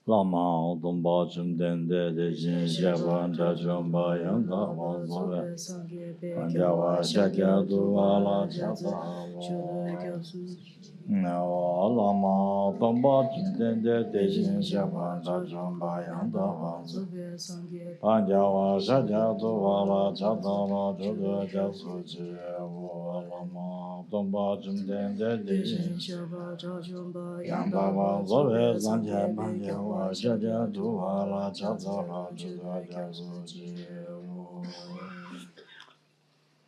Lama Dumba Chumdende de Jin Shaban Dachumba Yanga Wanzove Panjawa Shakya Duvala Chata Lama Dumba Chumdende de Jin Shaban Dachumba Yanga Wanzove Panjawa Shakya Duvala Chata Judu Jasuji Lama Dumba Chumdende de Jin Yanga Wanzove Sanjay Panjawa Shakya Duvala Chata Judu Jasuji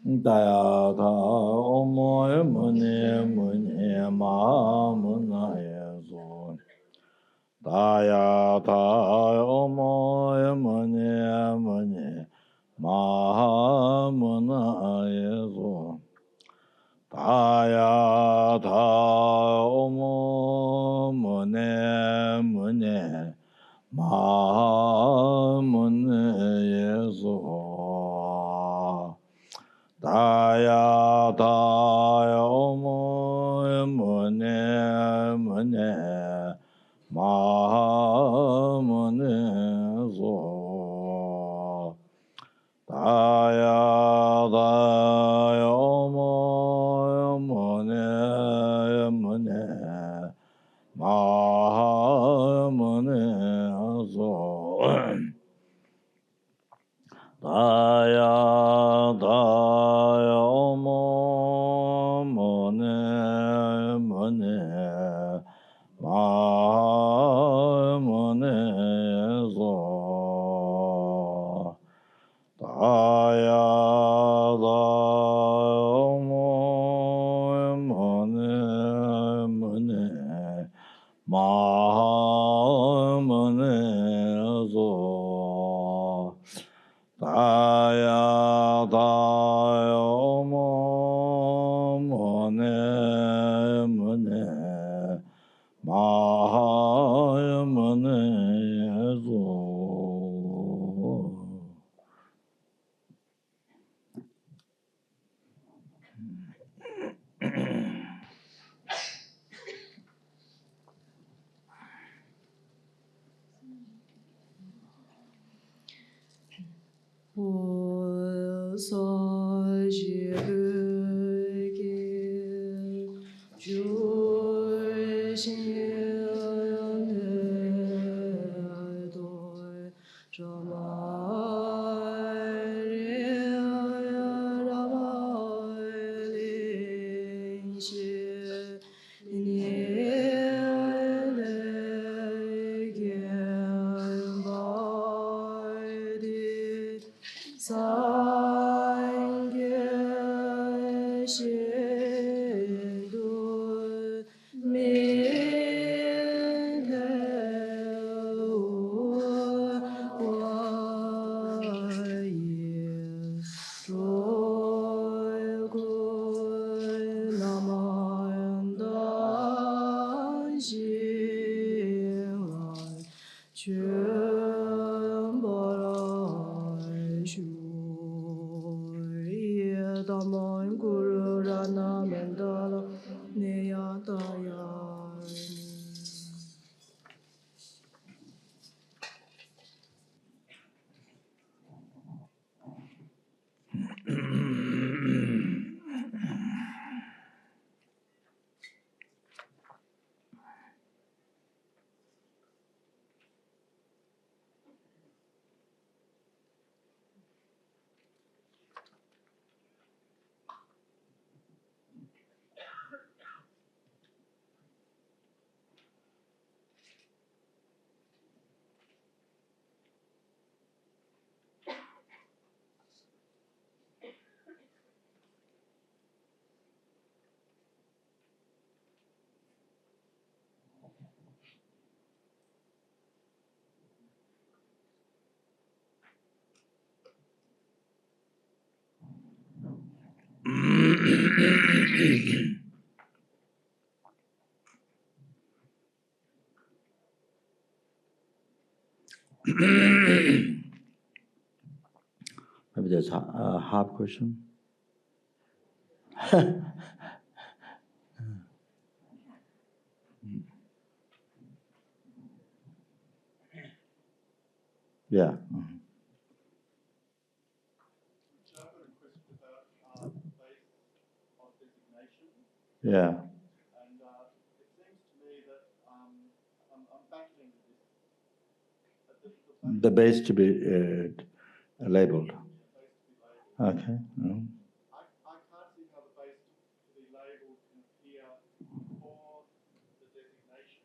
Daya ta omoy mune mune ma muna yeso. Daya ta omoy mune mune ma muna yeso. Daya ta omoy mune mune ma muna yeso. Daya daya omoy mune mune ma mune zo. Daya daya omoy mune mune ma mune zo. Daya daya omo mone mone ma mone zo. Daya daya omo mone mone ma mone zo. Daya daya omo mone mone ma mone zo. Maybe that's a hard question. Yeah. Yeah. And it seems to me that I'm battling with this. The base to be labeled. Okay. I can't see how the base to be labeled can appear for the designation.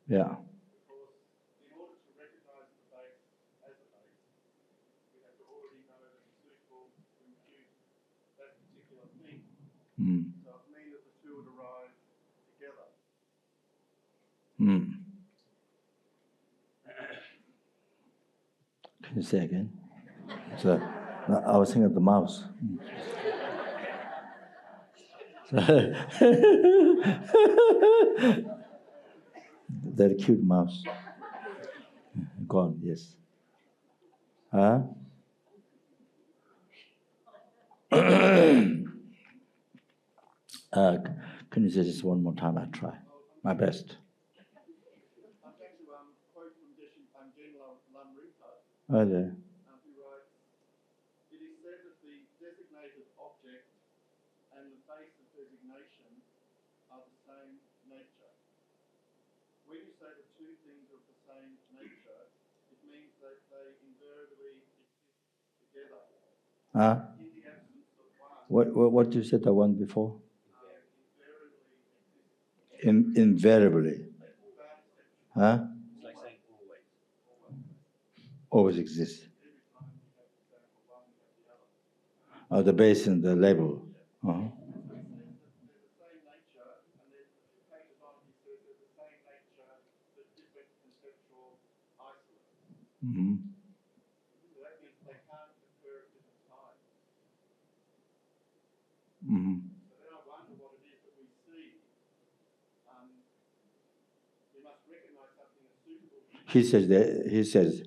Yeah. Because in order to recognize the base as a base, we have to already know that it's suitable to impute that particular thing. So it means that the two would arise together. Can you say again? So I was thinking of the mouse. That cute mouse. Gone, yes. Huh? Can you say this one more time? I try my best. I'm going to quote from General Lama Rinpoche. Okay. Who writes, "It is said that the designated object and the base of designation are the same nature. When you say the two things are of the same nature, it means that they invariably exist together. In the absence of one." What you said the one before? Invariably exist. Invariably. Huh? It's like saying always. Always exists. Oh, the base and the label. Uh-huh. Mm-hmm. So that means they can't occur at different times. Mm-hmm. So then I wonder what it is that we see. We must recognize something as suitable. He says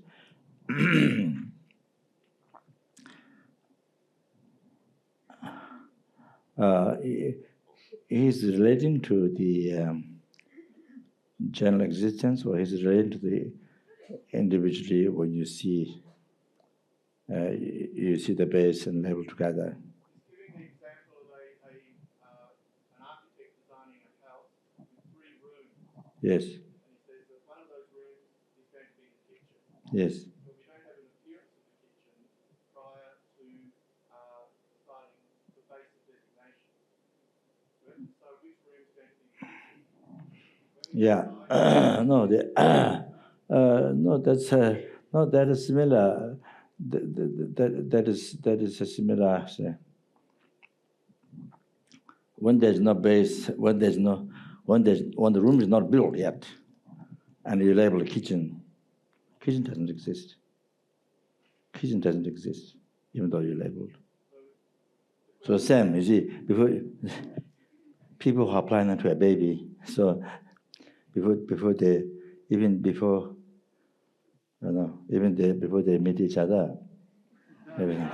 he's relating to the general existence, or he's relating to the individually when you see the base and label together. He's giving the example of an architect designing a house with 3 rooms. Yes. And he says that one of those rooms is going to be the kitchen. Yes. But we don't have an appearance of the kitchen prior to deciding the base of designation. So which room is going to be the kitchen? Yeah. No, that is similar. That is a similar. When there's no base, when the room is not built yet, and you label a kitchen doesn't exist. Kitchen doesn't exist, even though you labeled. So same, you see, before people who are planning to have a baby, so before they meet each other, they're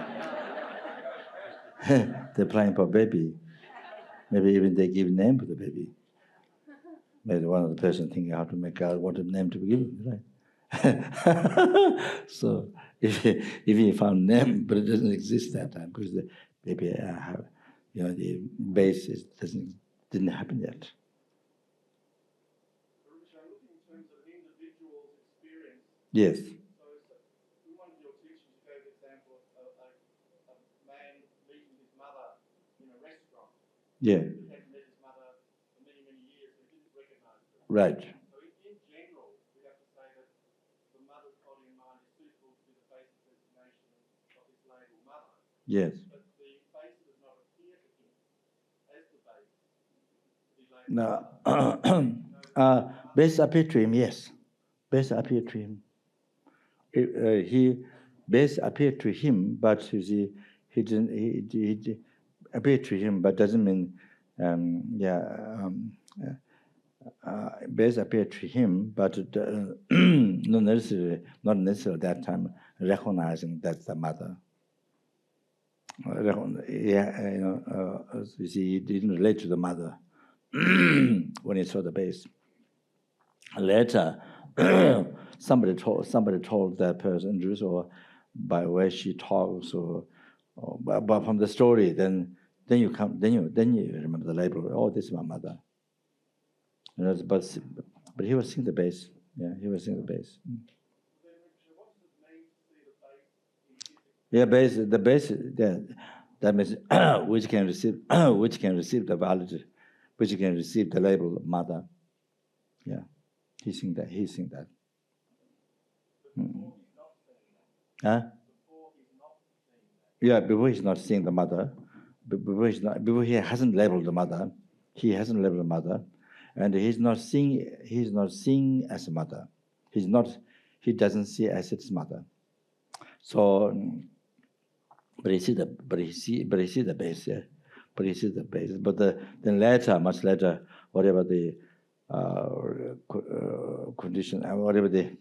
planning for a baby. Maybe even they give name to the baby. Maybe one of the person thinking how to make out what name to be given, right? So if you found name, but it doesn't exist that time because the baby the base didn't happen yet. I'm looking in terms of an individual's experience. Yes. So in one of your teachings, you gave the example of a man meeting his mother in a restaurant. Yeah. He hadn't met his mother for many, many years, but didn't recognize her. Right. So in general, we have to say that the mother's body and mind is suitable to be the base of designation of this label mother. Yes. But the base does not appear to him as the base. No. Base appeared to him, yes. Base appeared to him. Base appeared to him, but you see, he didn't. He appeared to him, but doesn't mean, base appeared to him, but not necessarily that time recognizing that's the mother. You see, he didn't relate to the mother. when he saw the base. Later, somebody told that person, or by way she talks, or but from the story, then you remember the label. Oh, this is my mother. You know, but he was seeing the base. Yeah, he was seeing the base. Yeah, base. The base. Yeah, that means which can receive the value, which can receive the label mother. Yeah, he's seeing that. He's seeing that. Huh? Yeah, before he's not seeing the mother, before he hasn't labeled the mother, and he's not seeing as a mother. He doesn't see as its mother. So, but he see the base, yeah. But he sees the base. But then later, much later, whatever the condition, whatever the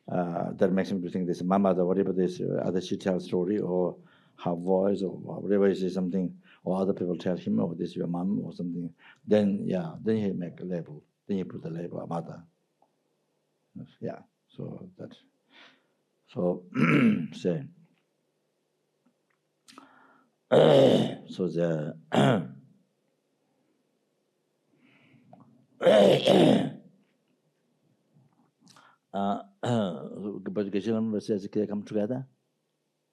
that makes him to think this my mother, whatever this other she tells story, or her voice, or whatever is something, or other people tell him, oh, this is your mom, or something. Then he make a label. Then he put the label mother. Yeah. So that. So say. So the. But Geshe-la says they come together.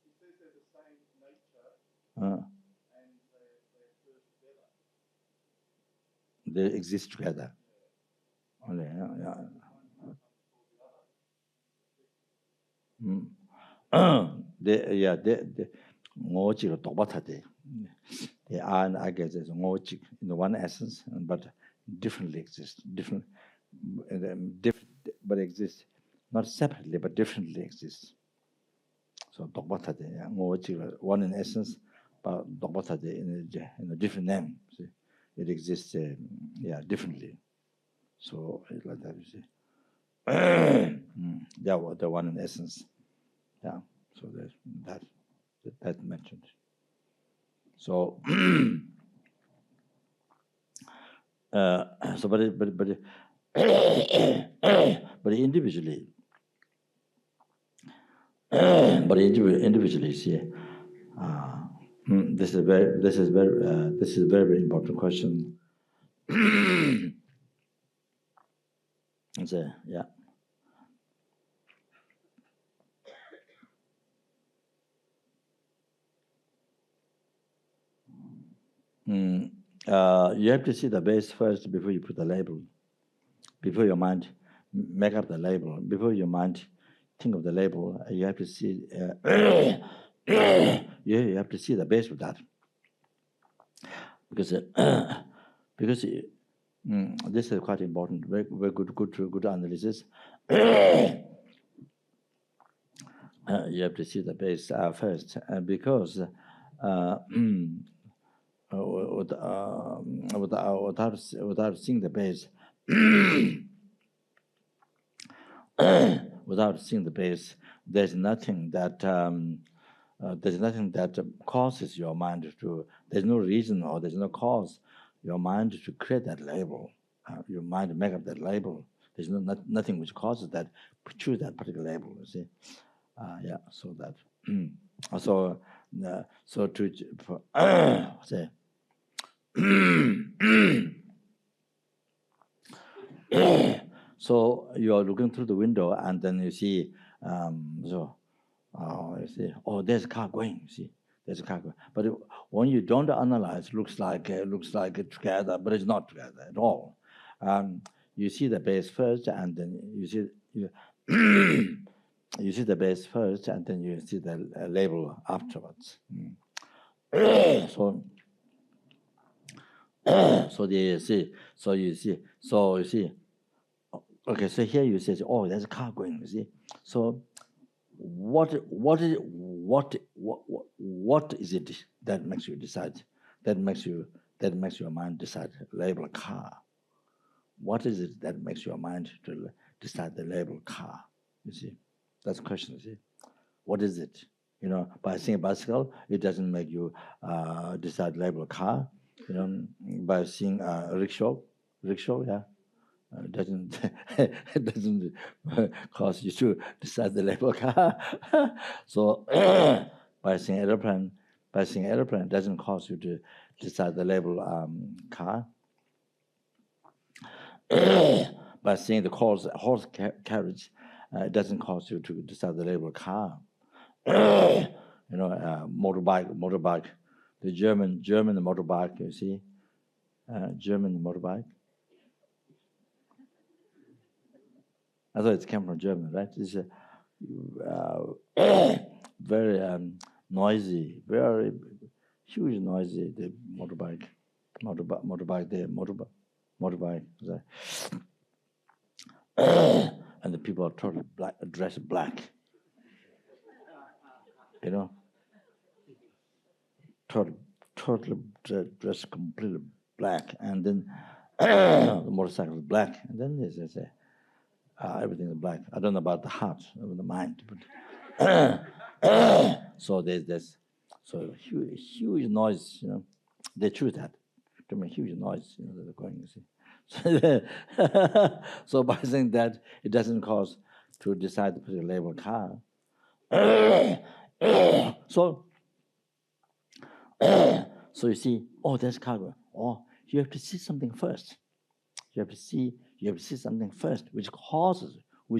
He says they're the same nature, and they occur together. They exist together. Only, they are, I guess, in one essence, but differently exist. Different, but exist not separately, but differently exist. So one in essence, but in a different name. See? It exists, differently. So it's like that, you see. The one in essence. Yeah. So that mentioned. So so but individually. But individually, see, this is a very important question. So, yeah. You have to see the base first before you put the label. Before your mind make up the label, before your mind think of the label, you have to see. You have to see the base of that, because this is quite important. Very good analysis. You have to see the base first, because without seeing the base, without seeing the base, there's nothing that causes your mind to. There's no reason, or there's no cause your mind to create that label. Your mind make up that label. There's nothing which causes that choose that particular label. You see, So that so to say. So you are looking through the window, and then you see, you see, oh, there's a car going. You see, there's a car going. But when you don't analyze, looks like together, but it's not together at all. You see the base first, and then you see you see the base first, and then you see the label afterwards. So you see. Okay, so here you say, oh, there's a car going. You see, so what is it that makes you decide? That makes your mind decide label car. What is it that makes your mind to decide the label car? You see, that's the question. You see, what is it? By seeing a bicycle, it doesn't make you decide label car. You know, by seeing a rickshaw, yeah, doesn't it doesn't cause you to decide the label car. So by seeing airplane doesn't cause you to decide the label car. By seeing the horse carriage, it doesn't cause you to decide the label car. You know, motorbike, the German motorbike. You see, German motorbike. I thought it came from Germany, right? It's very noisy, very huge noisy. The motorbike. And the people are totally black, dressed black. You know, totally dressed completely black, and then the motorcycle is black, and then they say everything is black. I don't know about the heart or the mind, but so there's so huge noise. You know, they choose that to make huge noise. You know, they're going. You see. So by saying that, it doesn't cause to decide to put a label car. So you see, oh, that's cargo. Oh, you have to see something first. You have to see something first, which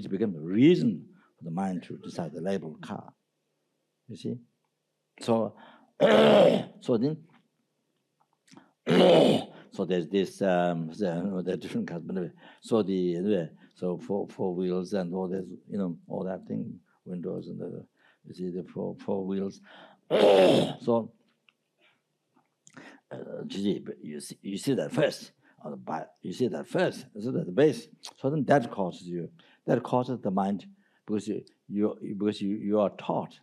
becomes the reason for the mind to decide the label car. You see, so then. So there's this there are different cars, but anyway, so four wheels and all this, you know, all that thing, windows and the, you see the four wheels. So you see that first on the back, you see that first, so at the base. So then that causes the mind, because you are taught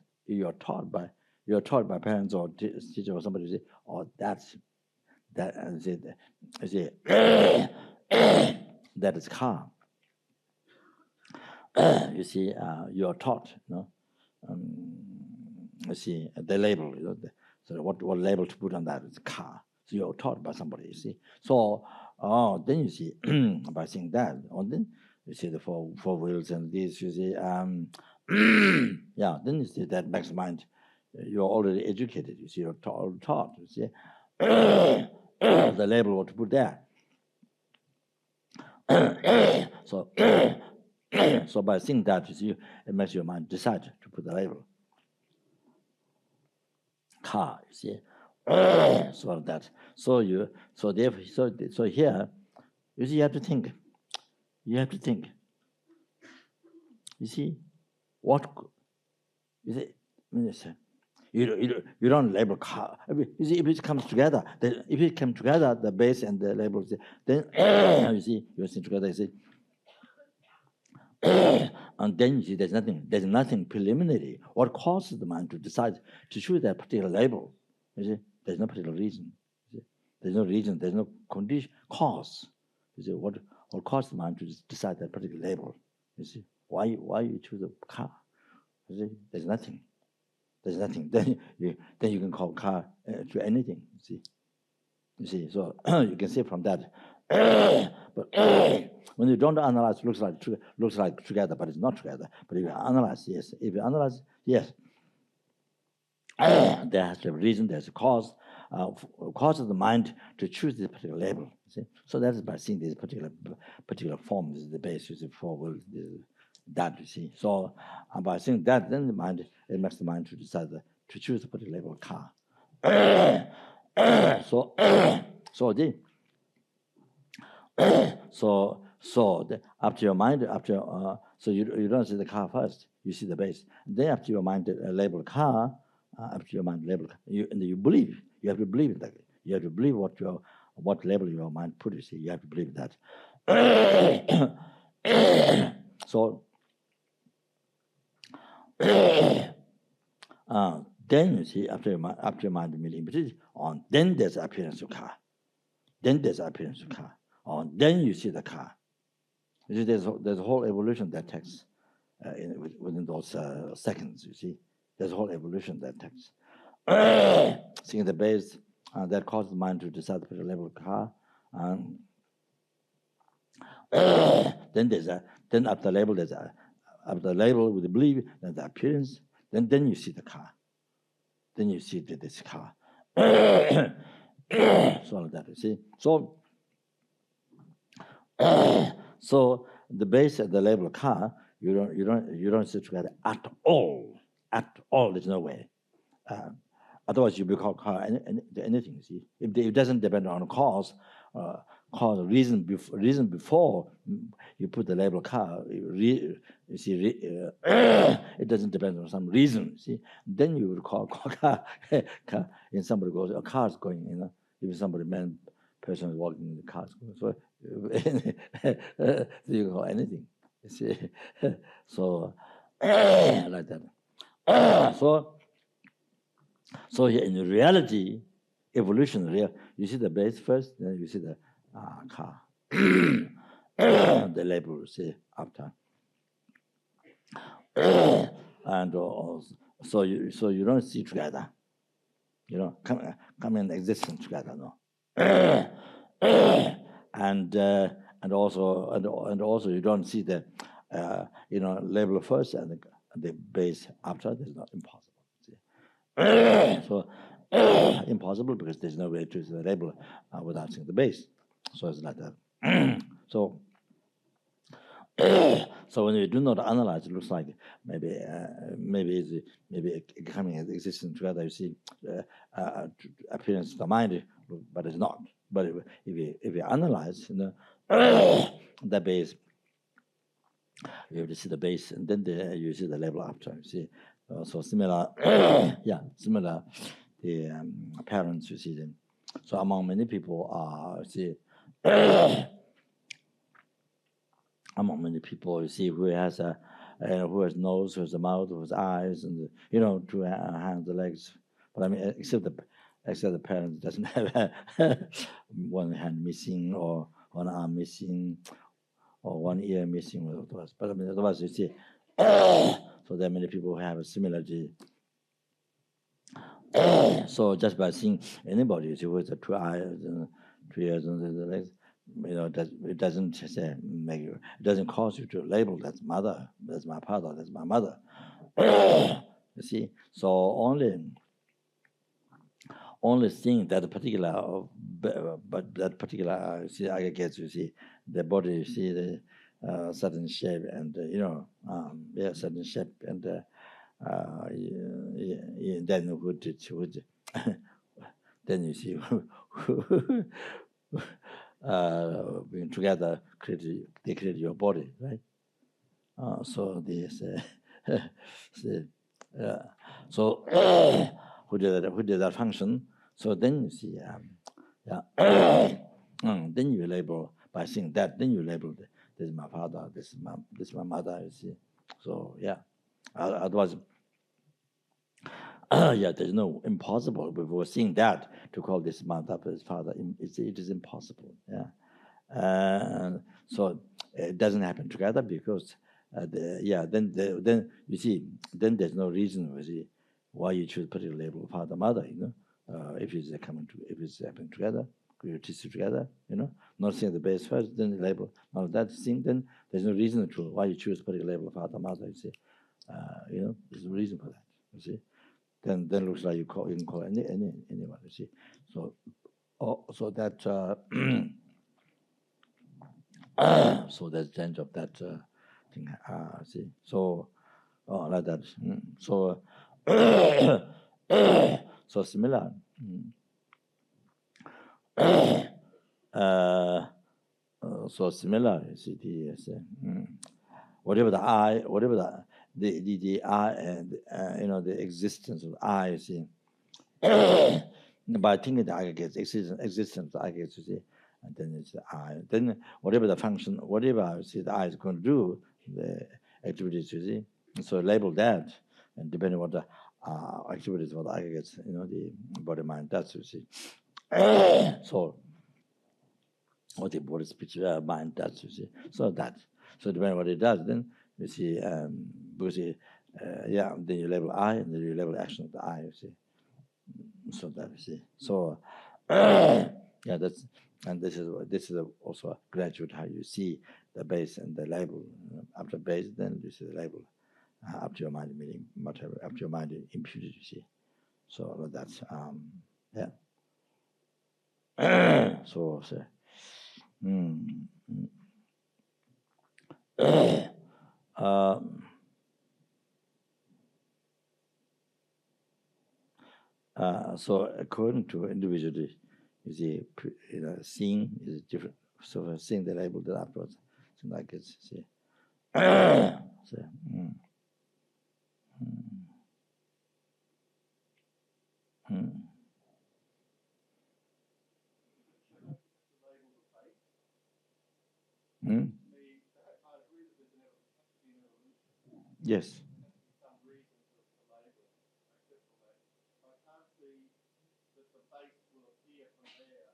by parents or teacher or somebody say, oh, that is car. You see, you are taught, you know. You see the label, you know. So what label to put on that is car. So you are taught by somebody. You see. So then you see by seeing that, and then you see the four wheels and this. You see, yeah. Then you see that makes mind. You are already educated. You see, you're taught. You see. The label what to put there. So so by seeing that, you see, it makes your mind decide to put the label car. You see, so that. So here, you see, you have to think. You see, what you see. You don't label car. You see, if it comes together, the base and the label, then you see together. You see, and then you see there's nothing preliminary. What causes the mind to decide to choose that particular label? You see, there's no particular reason. You see? There's no reason. There's no condition cause. You see, what causes the mind to decide that particular label? You see, why you choose a car? You see, there's nothing. Then you can call car to anything. You see. So you can see from that. But when you don't analyze, looks like together, but it's not together. But if you analyze, yes. If you analyze, yes. There has to be a reason. There's a cause. Causes the mind to choose this particular label. See? So that is by seeing this particular form. This is the base. You see, that you see. So by seeing that, then it makes the mind to decide to choose a particular label car. So after your mind, so you don't see the car first. You see the base. Then after your mind label car, after your mind label, and you believe. You have to believe in that. You have to believe what label your mind put. You see, you have to believe that. So then you see after your mind immediately on, then there's appearance of car. Then you see the car. You see, there's a whole evolution that takes within those seconds. You see, there's a whole evolution that takes. Seeing the base, that causes the mind to decide to put a label car. Then after label after label with the belief, then the appearance, then you see the car. Then you see this car. So like that, you see. So the base of the label car, you don't see together at all. At all, there's no way. Otherwise, you become car anything. You see, if it doesn't depend on cause reason before you put the label car. It doesn't depend on some reason. See, then you would call car. And somebody goes, a car's going. You know, if somebody person is walking, the car's going. So you call anything. You see, so like that. So here in reality, evolution, you see the base first, then you see the car, the label, see after, and so you don't see together, you know, come in existence together, no, and also you don't see the label first and the base after. That's not impossible. So impossible because there's no way to the label without seeing the base. So it's like that. So when you do not analyze, it looks like maybe coming in existence together. You see appearance of the mind, but it's not. But if you analyze, the base, you have to see the base, and then you see the label after. You see. So similar, similar. The parents, you see them. So among many people, among many people, you see who has who has nose, who has a mouth, who has eyes, and 2 hands, the legs. But I mean, except the parents doesn't have one hand missing or one arm missing or one ear missing. But I mean, otherwise, you see. So there are many people who have a similarity. So just by seeing anybody, you see, with the 2 eyes and 2 ears and the legs, it doesn't say it doesn't cause you to label that's mother, that's my father, that's my mother. You see, so only seeing that particular, but that particular, see, aggregates, you see, the body, you see the certain shape and certain shape and then would then you see being together they create your body, right? So this so who did that function? So then you see then you label by seeing that, then you label this is my father, this is my mother, you see. So otherwise there's no impossible before seeing that to call this mother his father. It is impossible. So it doesn't happen together because then you see, then there's no reason, you see, why you choose particular label father mother. If it's happening together, you teach it together. Not seeing the base first, then the label. Not that thing, then there's no reason to why you choose particular label father mother. You see, there's no reason for that. You see. Then looks like you can call anyone, you see. So that so that's the end of that thing. See, so like that. So so similar. So similar. You see, whatever the eye, whatever the eye and the existence of the eye, you see, by thinking the aggregates, existence of the aggregates, you see, and then it's the eye. Then whatever the function, whatever you see the eye is going to do, the activities, you see, so label that, and depending on what the activities of the aggregates, the body mind does, you see. So what the body speech mind does, you see. So depending on what it does, then you see, then you label I, and then you label action of the I, you see. So that you see. So yeah, that's and this is also graduate how you see the base and the label. After base, then you see the label. Up to your mind meaning whatever. Up to your mind imputed. You see. So that's yeah. So. So according to individually, you see, seeing is different. So seeing the label that afterwards, something like this. See. So, Yes. Some reason to label, except for that. I can't see that the base will appear from there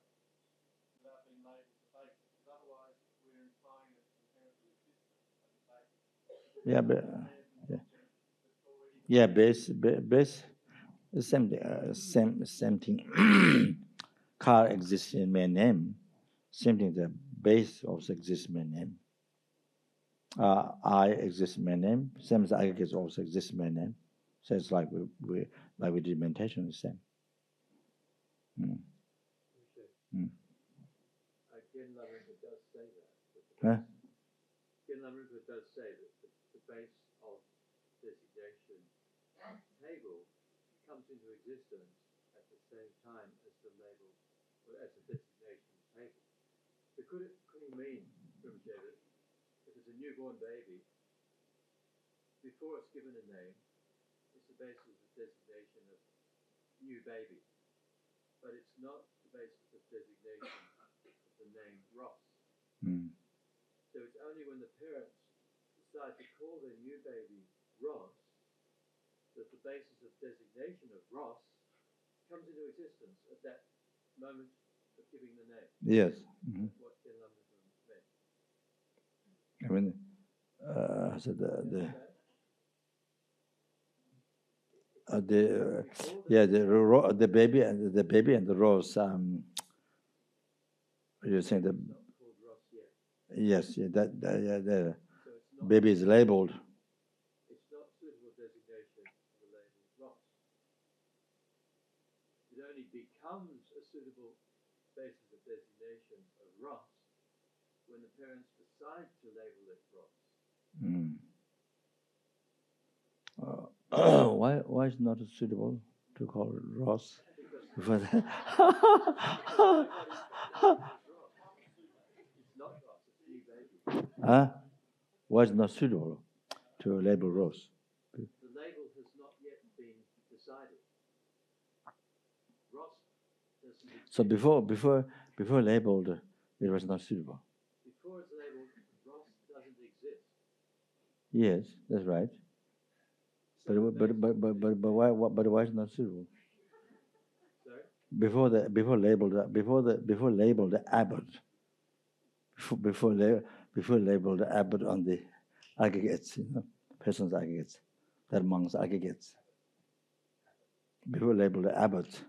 without being labelled the base, because otherwise we're implying it's inherently existent as a base. Yeah, but yeah, base, same thing. Car exists in my name. Same thing. The base also exists in my name. I exist in my name. Same as aggregates also exist in my name. So it's like we did meditation, the same. Again, Lama does say that. Huh? Again, Lama does say that the base of designation table comes into existence at the same time as the label, or as the designation table. So could it mean, Rinpoche, that if it's a newborn baby, before it's given a name, it's the basis of designation of new baby, but it's not the basis of designation of the name Ross. So it's only when the parents decide to call their new baby Ross that the basis of designation of Ross comes into existence at that moment of giving the name. Yes. What Ken Lumberton meant. I mean, so the baby and the rose. You're saying the Not called Ross yet. yes, yeah, the So it's not, baby is labeled. it's not suitable designation of the label Ross. It only becomes a suitable basis of designation of Ross when the parents decide to label it Ross. Why is not suitable to call it Ross? Because Because it's not Ross, it's new baby. why is not suitable to label Ross? The label has not yet been decided. Ross doesn't exist. So before labeled, it was not suitable. Before it's labeled, Ross doesn't exist. Yes, that's right. So But why is not suitable? sorry? Before labeled abbot. Before labeled abbot on the aggregates, persons aggregates, that monks aggregates. Before labeled abbot,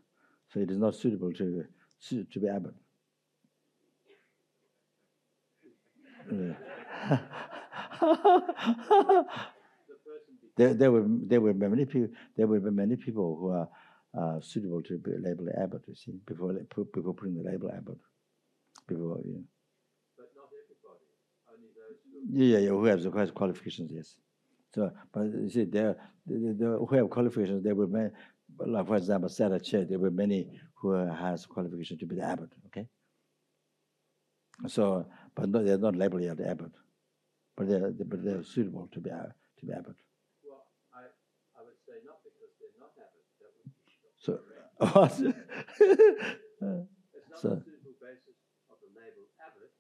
so it is not suitable to be abbot. There will be many people. There will be many people who are suitable to be labeled abbot. You see, before putting the label abbot. Before, yeah. But not everybody. Only those Who has qualifications, yes. So, but you see, who have qualifications, there will be, like for example, Sarah Che, there were many who has qualification to be the abbot. Okay. So, but no, they're not labeled yet the abbot, but they're suitable to be abbot. Well, I would say not because they're not abbot. That would be So, it's not so, a suitable basis of the label abbot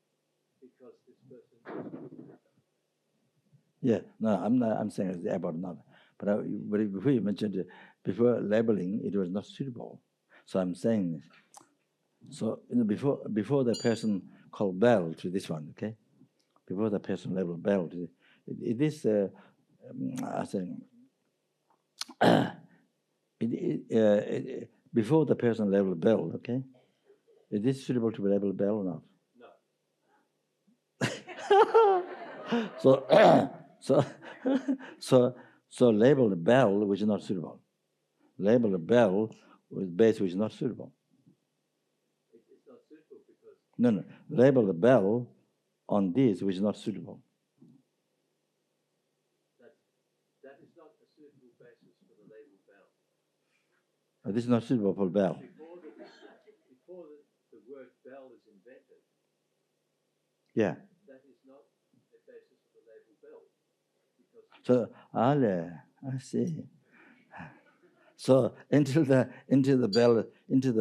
because this person is abbot. yeah, no, I'm saying it's the abbot not. But before you mentioned before labeling, it was not suitable. So I'm saying, so before the person called Bell to this one, okay? Before the person labeled Bell, it is I think before the person labeled bell, okay? Is this suitable to be labeled bell or not? No. So label the bell which is not suitable. Label the bell with base which is not suitable. It's not suitable because... No. Label the bell on this which is not suitable. That is not a suitable basis for the label bell. This is not suitable for bell. Before the word bell is invented, Yeah. that is not a basis for the label bell. Because So, I see. So until the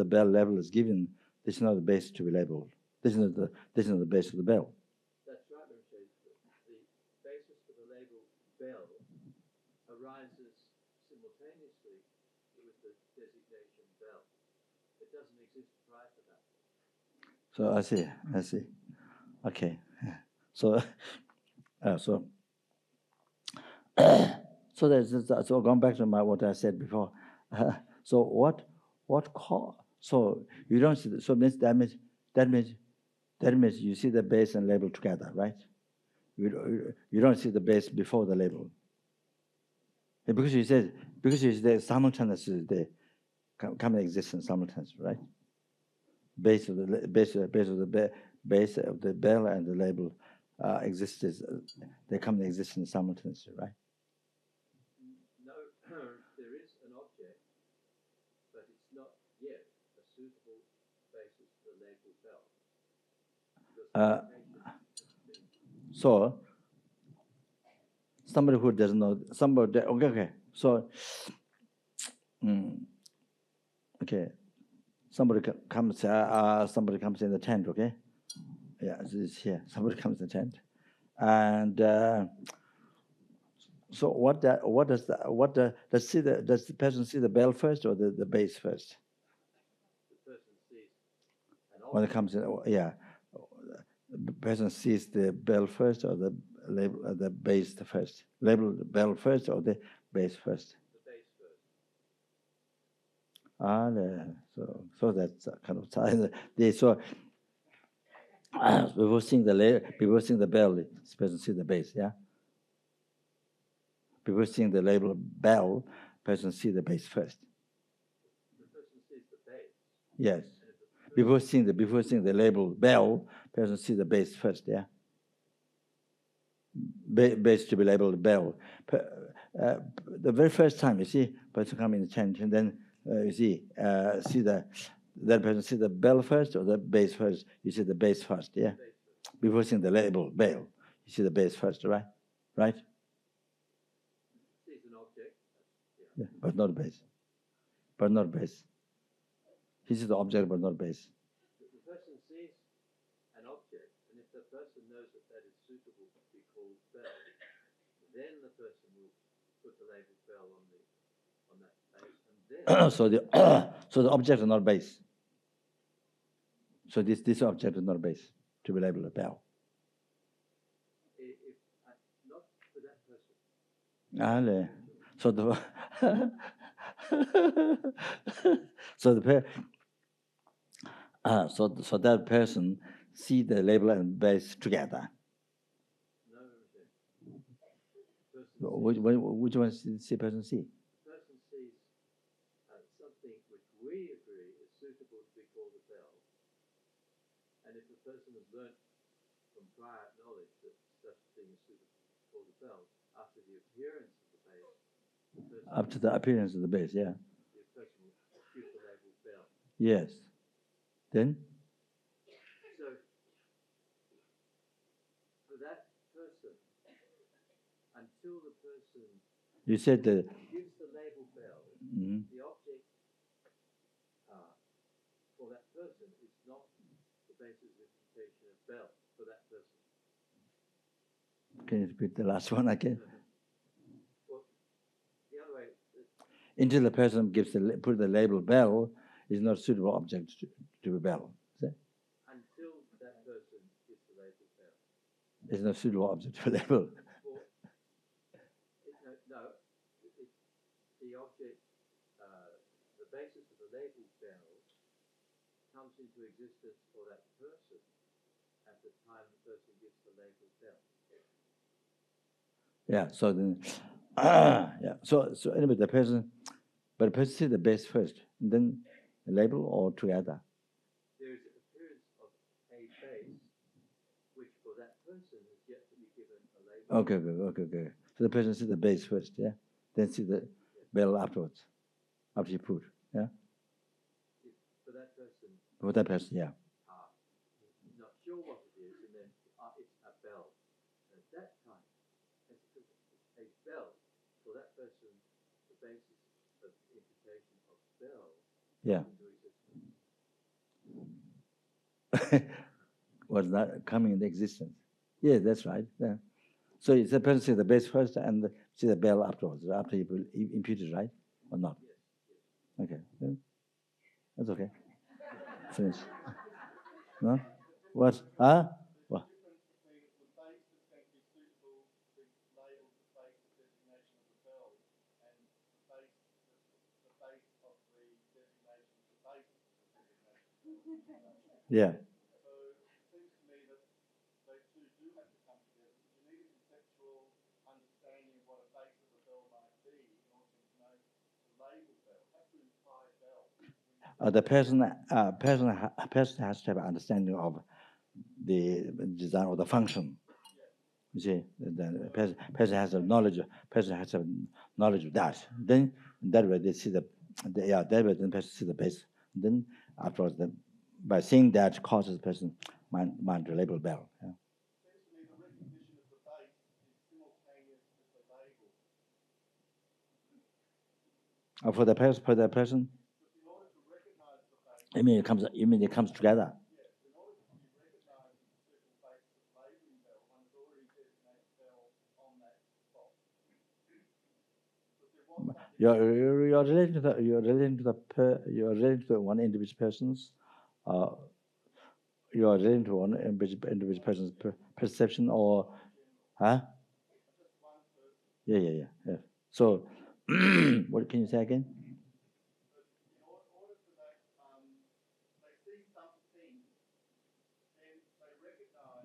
bell level is given, this is not the base to be labeled. This is not the base of the bell. that's right, Rinpoche. The basis for the label bell arises simultaneously with the designation bell. It doesn't exist prior to that. So I see. Okay. So so going back to what I said before. So what call? So you don't see. So that means you see the base and label together, right? You don't see the base before the label. Because you said simultaneously they come in existence simultaneously, right? Base of the bell and the label existed. They come in existence simultaneously, right? No, there is an object, but it's not yet a suitable basis for the label bell. So somebody who doesn't know, okay. So, okay. Somebody comes in the tent, okay? Yeah, it's here. Somebody comes in the tent, and so does the person see the bell first or the base first? The person sees an object. When it comes in, yeah, the person sees the bell first or the label the base first. Label the bell first or the base first. The base first. So that's kind of time. So before seeing the bell, this person see the base, yeah. Before seeing the label bell, person see the base first. The person sees the base. Yes. Before seeing the label bell, person see the base first, yeah. Base to be labeled bell. The very first time you see person come in the tent, and then you see that person see the bell first or the base first. You see the base first, yeah. Before seeing the label bell, you see the base first, right? Right? Sees an object. Yeah, but not base. But not base. He sees the object, but not base. The person sees an object, and if the person knows that is suitable to be called bell, then the person will put the label bell on that base, and then So the object is not base. So this object is not base to be labeled a bell. If not for that person. So the so that person see the label and base together. No, Which one does the person see? the person sees something which we agree is suitable to be called a bell, and if the person has learnt from prior knowledge that such a thing is suitable to be called a bell, after the appearance of the base, Up to the appearance of the base, yeah. The person will give the label bell. Yes. Then? So, for that person, until the person You said that. gives the label bell, the object for that person is not the basis of interpretation of bell for that person. Can you repeat the last one again? Well, the other way. Until the person put the label bell, is not suitable object to be bell. Until that person gives the label bell. It's not suitable object to label. No, the object, the basis of the label bell comes into existence for that person at the time the person gives the label bell. Yeah. So then, yeah. So anyway, the person sees the base first, and then the label, or together. There is an appearance of a base, which for that person is yet to be given a label. Okay. So the person sees the base first, yeah. Then see the bell afterwards, after you put, yeah. For that person. For that person, yeah. Not sure what it is, and then it's a bell. At that time, it's a bell for that person. The basis of the imputation of bell. Yeah. Was not coming into existence. Yeah, that's right. Yeah. So it's the person see the base first and see the bell afterwards, after you impute it, right? Or not? Yes. Okay. Yeah. That's okay. Finish. No? What? Huh? What? Yeah. So it seems to me that they two do have to come together because you need a conceptual understanding of what a base of a bell might be in order to know the label bell. It has to imply bell. The person has to have an understanding of the design or the function. You see, the person has a knowledge. Person has a knowledge of that. Then that way they see that way then person see the base. Then afterwards, by seeing that causes the person mind to label bell. Yeah. Seems to me the recognition of the base is simultaneous with the label. For the person. But in order to recognize the base. You mean it comes together? Yes. In order to be recognized as a certain basis of labeling bell, one has already designated bell on that spot. You're relating to the one individual person's. You are relating to one individual person's perception, or, huh? Yeah. So, what can you say again? In order for that, they see something, then they recognize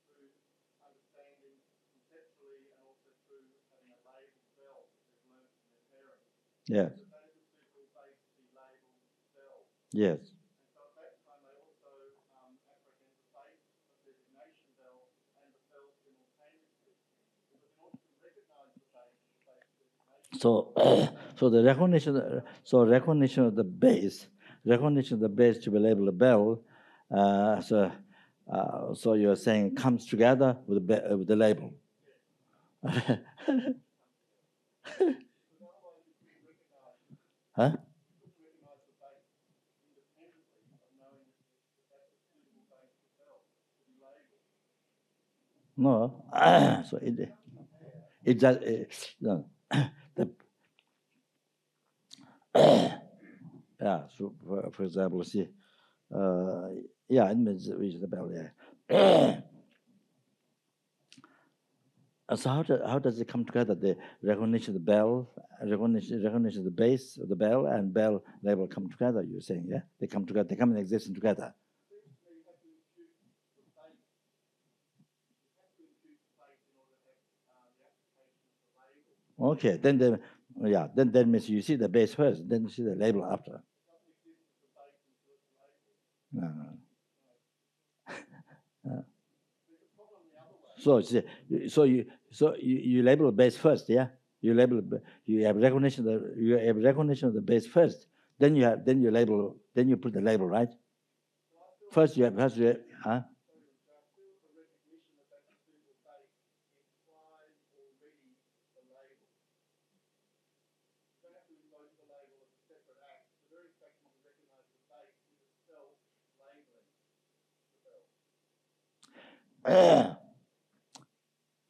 through understanding conceptually and also through having a labeled bell that they've learned from their parents. Yes. So that is a suitable base to be labeled bell. Yes. And so at that time they also apprehend the base of designation bell and the bell simultaneously. Because in order to recognize the base of designation. So the recognition of the base to be labeled a bell. So you're saying comes together with the label. Huh? No. So it just no. Yeah. So for example, see, it means the bell. Yeah. So how does it come together? The recognition of the bell, recognition of the base of the bell, and bell label come together. You're saying, yeah, they come together. They come in existence together. Okay, then that means you see the base first, then you see the label after. No. So you label the base first, yeah. You have recognition of the base first. Then you put the label, right? First you have huh?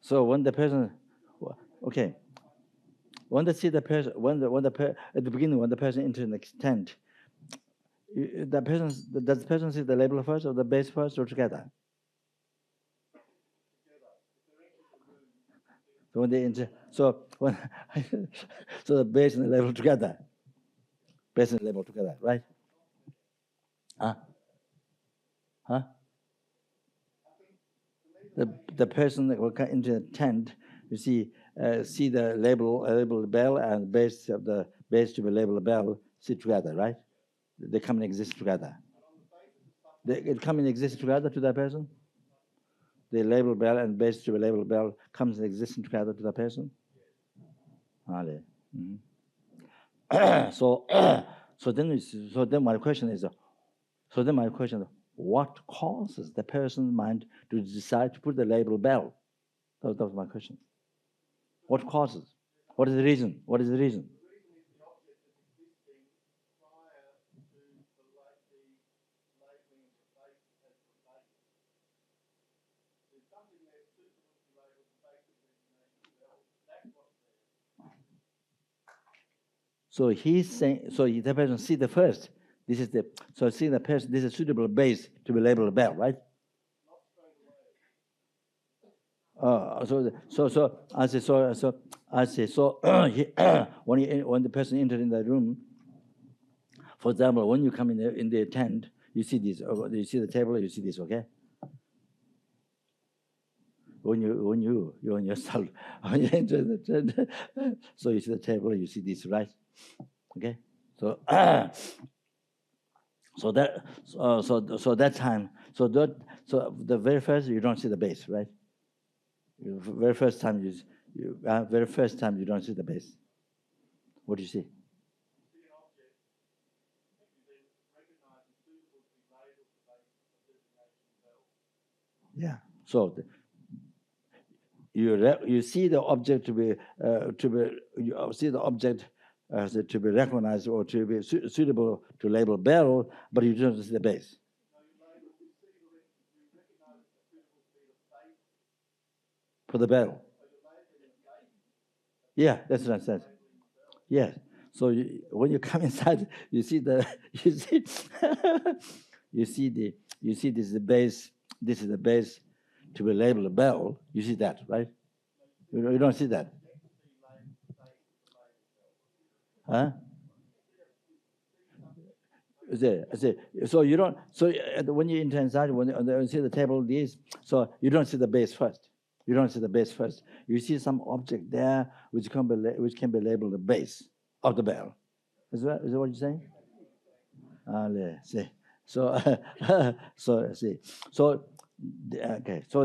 So when the person, okay, when they see the person, at the beginning when the person enters an extent, does the person see the label first or the base first or together? So when they enter, so the base and the label together. base and label together, right? Huh? Huh? The person that will come into the tent, you see the label bell and base of the base to be labeled bell sit together, right? They come and exist together. They come and exist together to that person. The label bell and base to be labeled bell comes and exists together to that person. Mm-hmm. So then my question is, what causes the person's mind to decide to put the label bell? That was my question. What causes? What is the reason? What is the reason? So he's saying, so the person see the first. This is the see the person. This is a suitable base to be labeled bell, right? I say when the person entered in the room, for example, when you come in the tent, you see this. You see the table. You see this, okay? When you yourself when you enter the tent, so you see the table. You see this, right? Okay. So that time, so the very first you don't see the base, right? Very first time you don't see the base. What do you see? Yeah. So you see the object to be you see the object to be recognized or to be suitable to label bell, but you don't see the base. For the bell. Yeah, that's what I said. Yes. So when you come inside, you see this is the base. This is the base to be labeled a bell. You see that, right? You don't see that. Huh? So you don't. So when you enter inside, when you see the table, so you don't see the base first. You don't see the base first. You see some object there which can be labeled the base of the bell. Is that what you're saying? See. So see. So okay. So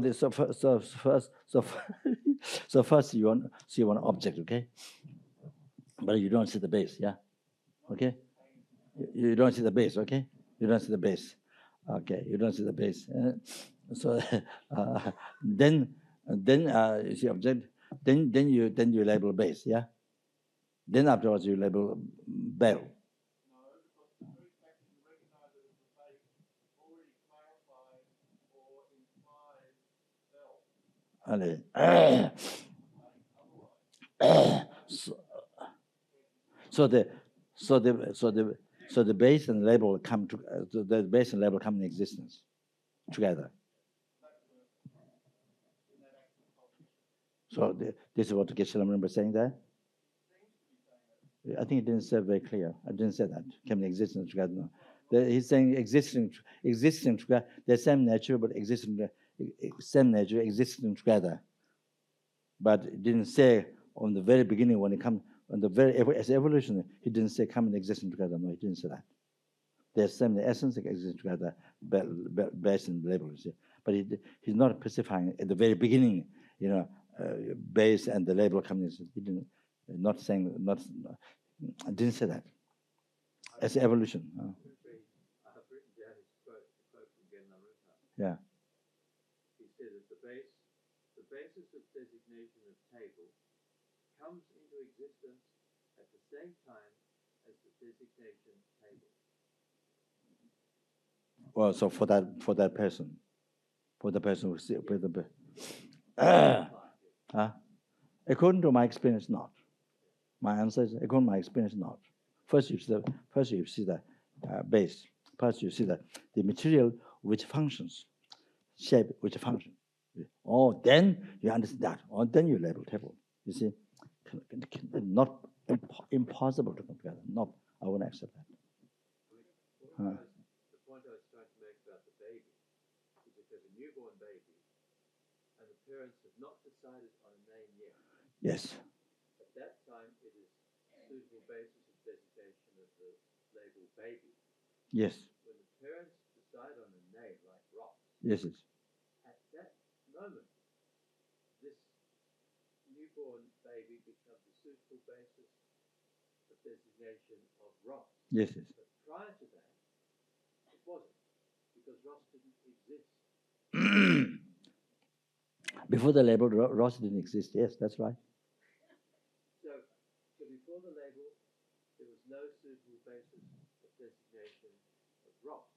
first you want see one object, okay? But you don't see the base, yeah. Okay. You don't see the base, okay? You don't see the base. Okay, you don't see the base. So then you see object. Then you label base, yeah. Then afterwards you label bell. So the base and label come to the base and label come in existence together. So this is what Geshe-la remember saying there. I think it didn't say very clear. I didn't say that come in existence together. No. He's saying existing together. They're same nature, but same nature existing together. But it didn't say on the very beginning when it comes on the very as evolution. He didn't say come in existence together. No, he didn't say that. They're same the essence exist together, base and label. But he's not specifying at the very beginning. Base and the label coming. He didn't. Not saying I didn't say that. As evolution. I have written down his quote from Genlaruta. Yeah. He said that the basis of designation of table comes into existence at the same time as the designation table. Well, so for that person who see according to my experience, not. My answer is according to my experience, not. First you see the base. First you see the material which functions, shape which function. Oh, then you understand that. Or then you label table. You see, not impossible to come together. Not I won't accept that. The point I was trying to make about the baby is if there's a newborn baby and the parents have not decided on a name yet, Yes. at that time it is suitable basis of designation of the label baby. Yes. When the parents decide on a name like Ross, Yes. Yes. at that moment, this newborn baby becomes a suitable basis of designation of Ross. Yes. Yes. But prior to that, it wasn't, because Ross didn't exist. Before the label, Ross didn't exist. Yes, that's right. So before the label, there was no suitable basis of designation of Ross.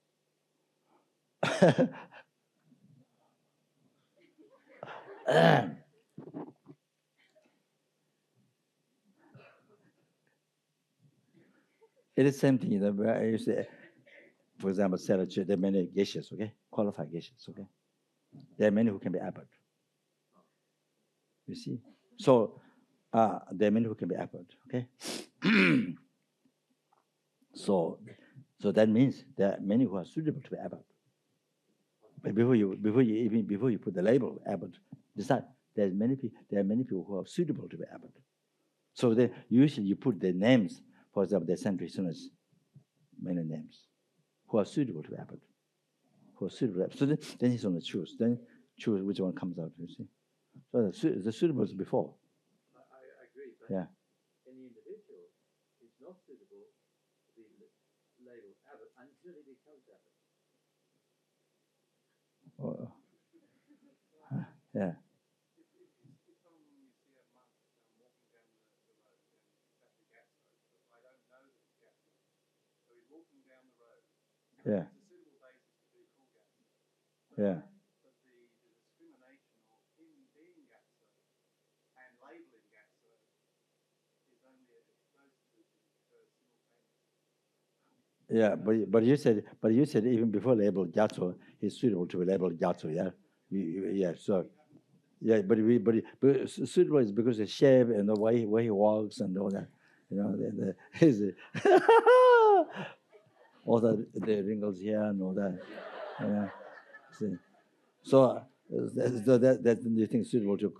It is the same thing. Where you say, for example, there are many geishas, okay? Qualified geishas, okay? There are many who can be abbot. You see? So there are many who can be abbot, okay? So that means there are many who are suitable to be abbot. But before you put the label abbot, decide there are many people who are suitable to be abbot. So then usually you put the names, for example, the century listeners, many names, who are suitable to be abbot. Who are suitable. So then he's going to choose. Then choose which one comes out, you see. So the suitable is before. I agree, but yeah. Any individual is not suitable to be labeled abbot until he becomes abbot. Yeah. If someone you see a monk walking down the road and that's the Gatso, but I don't know that it's Gatso. So he's walking down the road. Yeah. It's a suitable basis to be called Gatso. Yeah. But the discrimination of him being Gatso and labeling Gatso is only those two things occur simultaneously. Yeah, but you said even before label Gatso, he's suitable to be labeled Gatso, yeah? Yeah, so yeah, but suitable is because the shape and the way he walks and all that, you know, all the wrinkles here and all that, yeah. See. So that you think suitable to,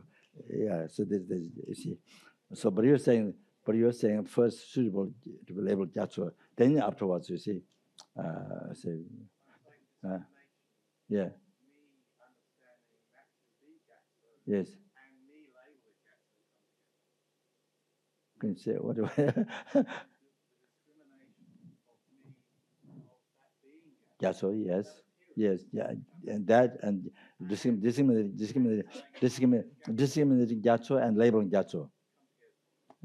yeah. So this you see. So but you're saying first suitable to be labeled Gatso, then afterwards you see, say, yeah. Yes. And me labeling Gatso come together. Can you say what do I? The discrimination of me, of that being Gatso, yes. Yes, yeah, and that and discriminating Gatso and labeling Gatso.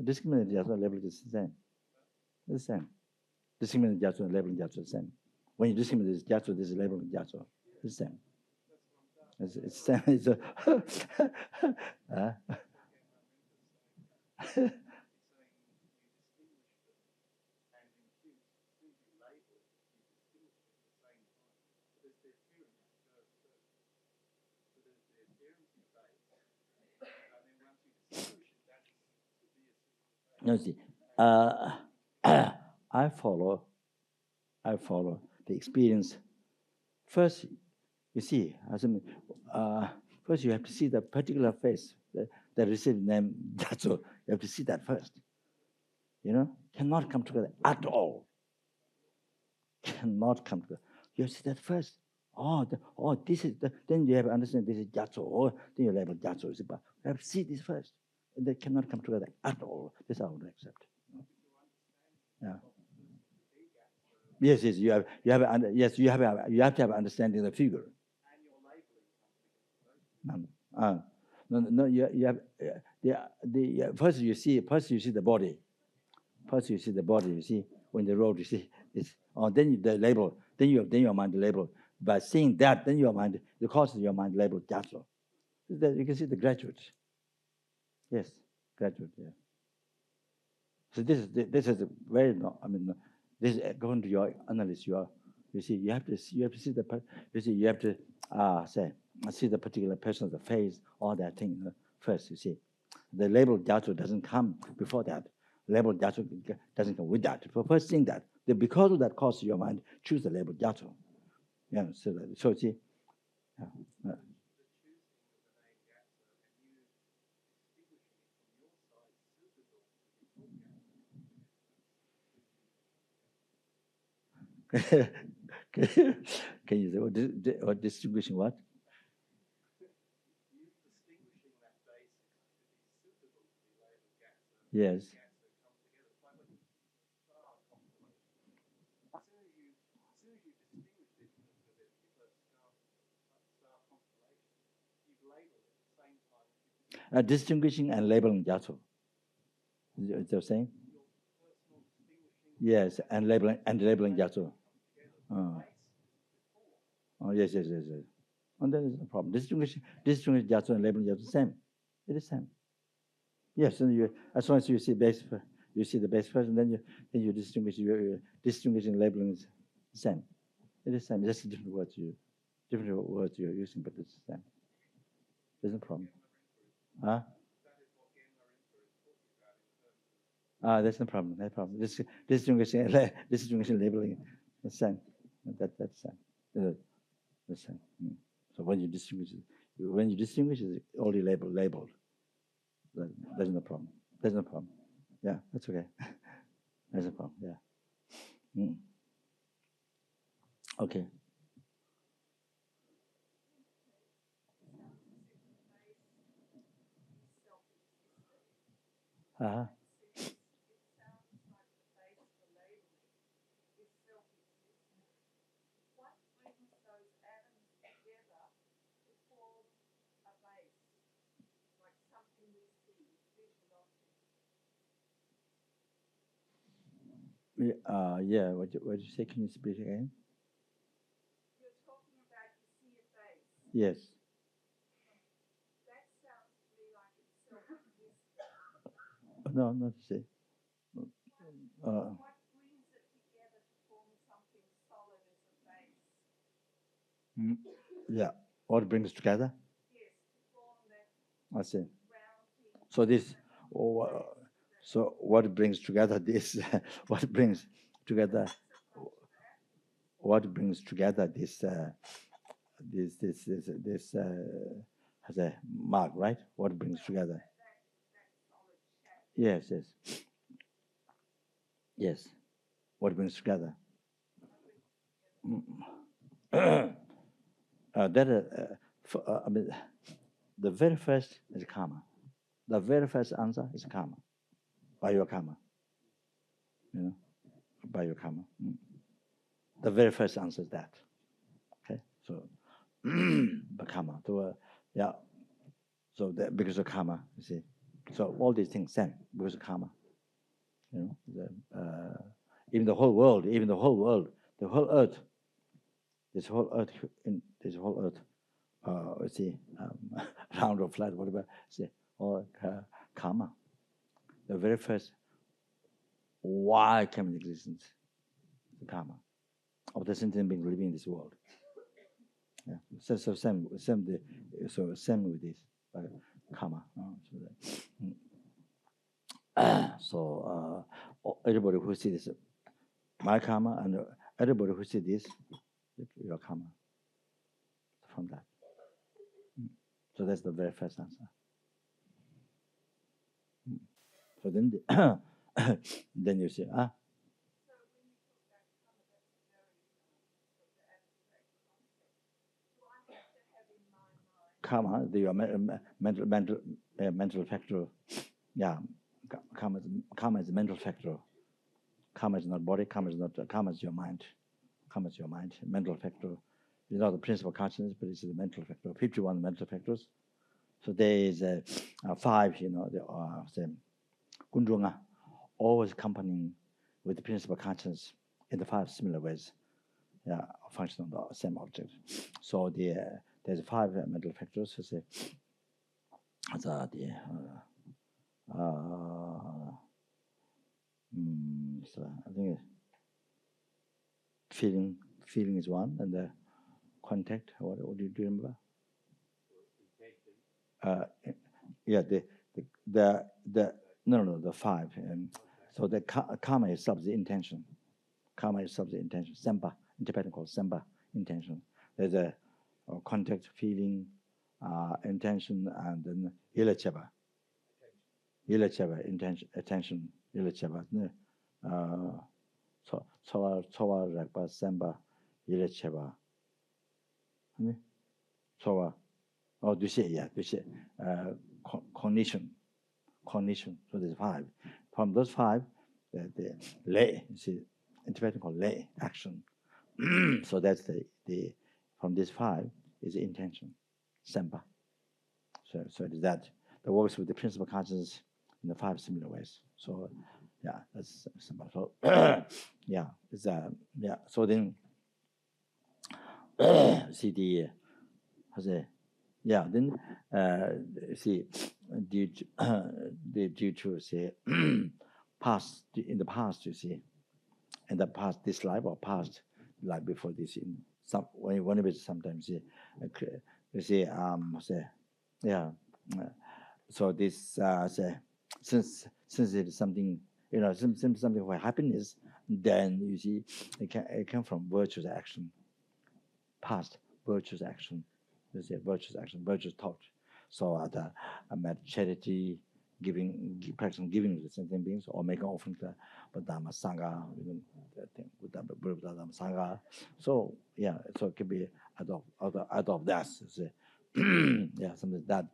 Discriminating Gatso and labeling is the same. It's the same. Discriminating Gatso and labeling Gatso is the same. When you discriminate Gatso, this is labeling Gatso. It's the same. It's the same. It's a No, see, I follow the experience. First, you see, first you have to see the particular face that received name. That's all. You have to see that first. You know, cannot come together at all. Cannot come together. You have to see that first. This is then you have to understand this is Gatso, or then you label Gatso. You have to see this first. They cannot come together at all. This I would accept. Yeah. Yes. You have to have understanding the figure. No. You have first you see the body. First you see the body. You see when the road. You see it's. Then the label. Then your mind label. By seeing that, then your mind, the cause of your mind label Gatso. You can see the graduate. Yes, graduate. Yeah. So this is very. This is going to your analysis. You see, you have to see the. You see, you have to see the particular person, the face, all that thing first. You see, the label Gatso doesn't come before that. label Gyatso doesn't come with that. For first thing that, because of that cause your mind choose the label Gyatso. Yeah, so see. Can you say what distinguishing what? Yes. Distinguishing and labeling Gyatso. Is that what you're saying? Yes, and labeling Gyatso. Oh, yes. And that is the problem. Distinguishing Gyatso and labeling Gyatso, same. It is same. Yes, and you, as long as you see the base first, and then you distinguish. Your distinguishing labeling is the same. It is same. Just different words you're using, but it's the same. There's no problem. Huh? That's no problem. No problem. Distinguishing labeling, the same. That's same. The same. So when you distinguish, it's only labeled. There's no problem. There's no problem. Yeah, that's okay. There's no problem. Yeah. Okay. Uh-huh. Yeah. What did you say? Can you speak again? You're talking about you see a face. Yes. That sounds to me like it's self-existent. No, not to say. What brings it together to form something solid as a base? Yeah. What brings together? Yes, to form that I see. round So this. So what brings together this? What brings together? What brings together this? This has a mark, right? What brings together? Yes. What brings together? I mean, the very first is karma. The very first answer is karma. By your karma. By your karma. The very first answer is that. Okay, so the karma. Yeah. So because of karma, you see. So all these things same because of karma. Even the whole world, the whole earth, this whole earth, you see, round or flat, whatever. See, all karma. The very first why came into existence, the karma of the sentient being living in this world. Yeah. So same with this karma. So everybody who sees this, my karma, and everybody who sees this, your karma. From that. So that's the very first answer. So then, then you say, karma, your mental factor. Yeah, karma is a mental factor. Karma is not body. Karma is your mind. Karma is your mind. Mental factor. It's not the principal consciousness, but it's the mental factor. 51 mental factors. So there is 5. The Gundrunga, always accompanying with the principal consciousness in the 5 similar ways. Yeah, function on the same object. So there's 5 mental factors. So so I think feeling is one, and the contact. What do you remember? Yeah, the 5. So the karma itself is the intention. Karma itself is the intention. Sempa, in Tibetan called sempa, intention. There's a contact, feeling, intention, and then ilacheba. Ilacheba, intention, attention, ilacheba. Chowa rakpa, sempa, ilacheba. Chowa, dushe, cognition. So there's 5. From those 5, the lay, you see, in Tibetan called lay, action. So that's the from this 5 is the intention, sempa. So it is that works with the principal consciousness in the 5 similar ways. So yeah, that's sempa. So yeah, it's So then see the then see due to say past in the past, you see, in the past this life or past life before this, in some one of it sometimes you see so this say since it is something, you know, something for happiness, then you see it come from virtuous action, past virtuous action. You see, virtuous action, virtuous thought. So charity, practicing giving to the sentient beings, or making offering to Buddha Sangha, even Buddha Sangha. So yeah, so it could be out of that. Yeah, something like that.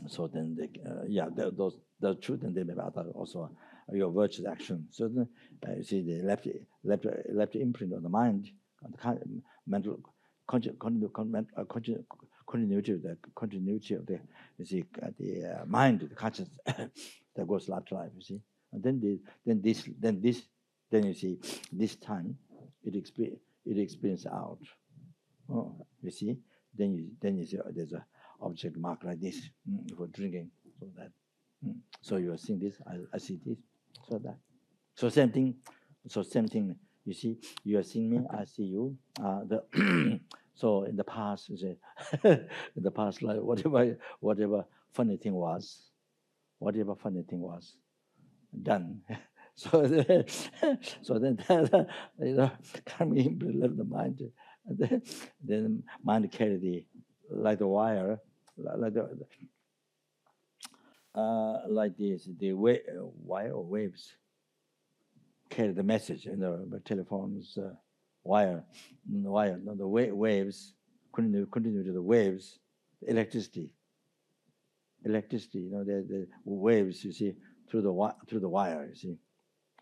So then those truth, and they may be also your virtuous action. So then you see the left imprint on the mind, mental continuity of the you see the mind, the consciousness that goes life to life. You see, and then you see this time it experience out. Oh, you see, then you see there's a object mark like this for drinking, so that so you are seeing this, I see this, so that. So same thing. You see, you are seeing me, I see you. So in the past, you see, in the past, like whatever funny thing was done. So then, you know, coming left the mind, and then mind carry the like the wire, like this, the wire or waves carry the message, you know, the telephones wire, no, the waves continue to the waves, electricity, you know, the waves, you see, through the wire, you see,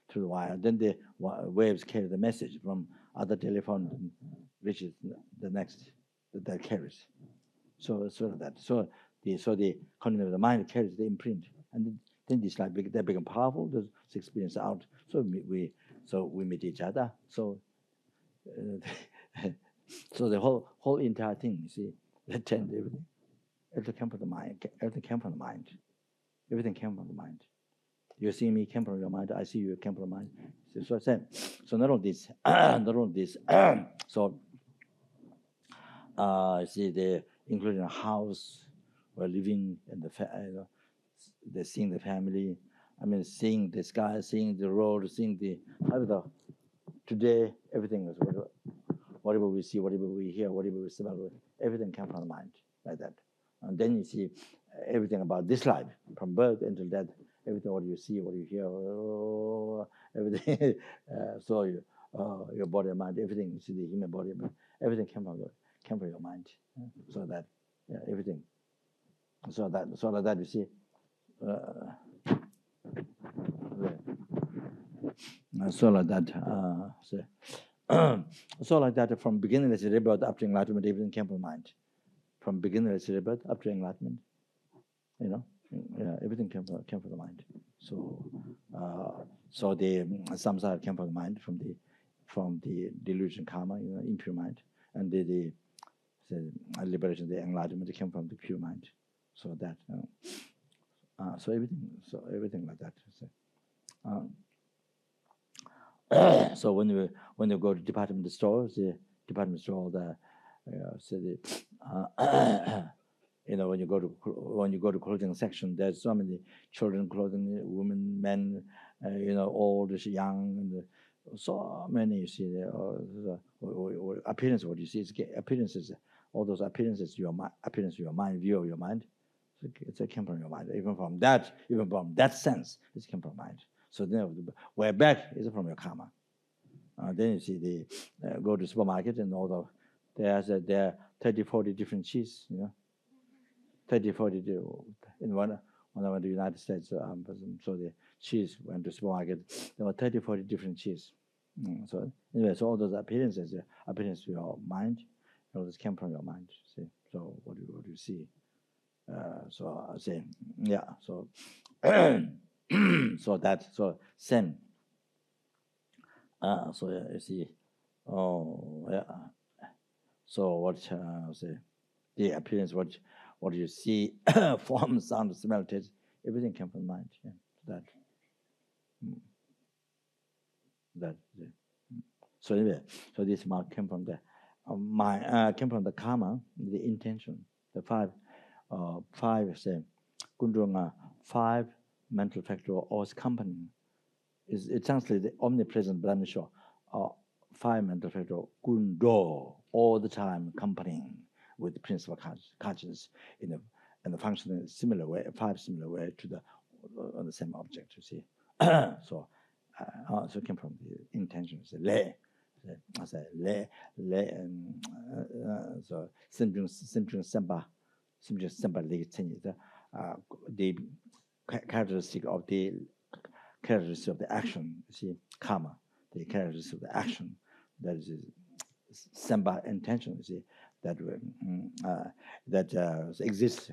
through the wire. Then the waves carry the message from other telephone, reaches the next that carries. So that. So the content of the mind carries the imprint, and then this like they become powerful. This experience out. So we meet each other. So so the whole entire thing, you see, that change everything. Everything came from the mind. Everything came from the mind. Everything came from the mind. You see me came from your mind. I see you came from the mind. So same. So not all this. So see the including a house, or living in the seeing the family. I mean, seeing the sky, seeing the road, seeing the today everything is whatever we see, whatever we hear, whatever we smell, everything comes from the mind like that. And then you see everything about this life, from birth until death, everything what you see, what you hear, everything. So your body and mind, everything. You see the human body, but everything came from your mind. So that everything. So that you see. So like that. So like that, from beginningless rebirth up to enlightenment, everything came from mind. From beginningless rebirth up to enlightenment, you know, everything came from the mind. So so the samsara came from the mind, from the delusion karma, you know, impure mind, and the liberation, the enlightenment came from the pure mind. So that so everything like that. So when you go to department store, the department store, you know, when you go to clothing section, there's so many children clothing, women, men, you know, old, young, and so many. You see, appearance. What you see is appearances. All those appearances, your mind, view of your mind. It came from your mind. Even from that sense, it came from mind. So then, way back is from your karma. Then you see go to supermarket and all the there are 30, 40 different cheese, you know. 30, 40 in when I went to the United States, so the cheese went to supermarket. There were 30, 40 different cheese. So anyway, so all those appearances to your mind, all this came from your mind. See, so what do you see? So I say, yeah. So so same. So yeah, you see, oh yeah. So what say the appearance, what you see, form, sound, smell, taste, everything came from mind. Yeah, that. So anyway, so this mark came from the came from the karma, the intention, the five say Kundrunga, 5 mental factor always accompanying. It translates the omnipresent blemish, 5 mental factor Kundo, all the time accompanying with principal consciousness in the functioning similar way, 5 similar way to on the same object. You see, so it came from the intention. Le, I say le, so simple semba the characteristic of the action. You see, karma, the characteristic of the action, that is semba intention. You see, that exists,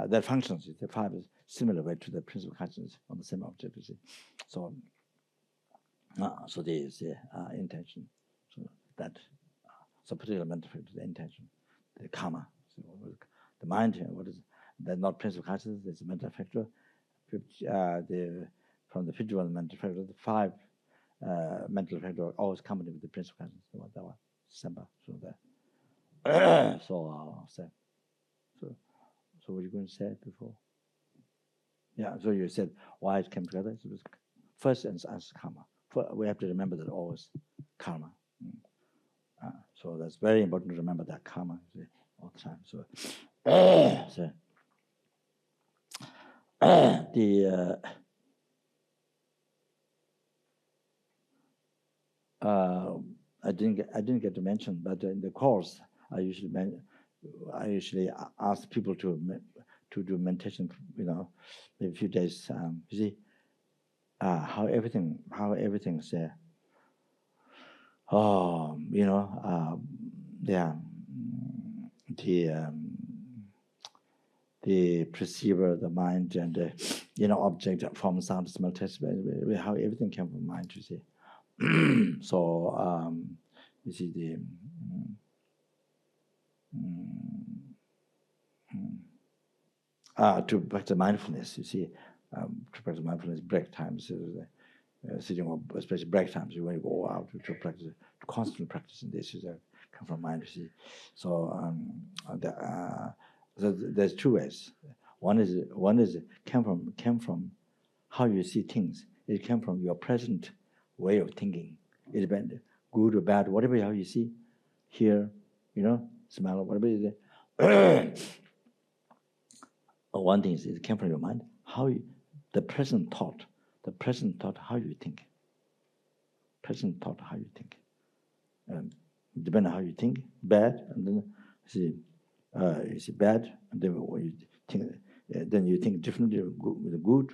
that functions. The 5 is similar way to the principal consciousness on the same object. You see, so there is the intention. So that so particular mental factor, the intention, the karma. So the mind, what is that? Not principal consciousness. It's a mental factor. From the 51 mental factor, the 5 mental factor always accompanied with the principal consciousness. That one, Semba. So that. So what you going to say before? Yeah. So you said why it came together. So it was first and as karma. We have to remember that always karma. So that's very important to remember that karma all the time. So, I didn't get to mention, but in the course, I usually ask people to do meditation. You know, maybe a few days. You see, how everything's there. You know, the perceiver, the mind, and the object, form, sound, smell, taste, how everything came from mind. You see, so you see to practice mindfulness. You see, to practice mindfulness, break times. Sitting or especially break times, when you go out to practice, to constantly practicing this, come from mind. You see, so there's 2 ways. One is came from how you see things. It came from your present way of thinking. It depends, good or bad, whatever how you see, hear, smell, whatever it is. One thing is it came from your mind. The present thought, how you think. Present thought, how you think. Depending on how you think, bad, and then you see bad, and then when you think, then you think differently with good.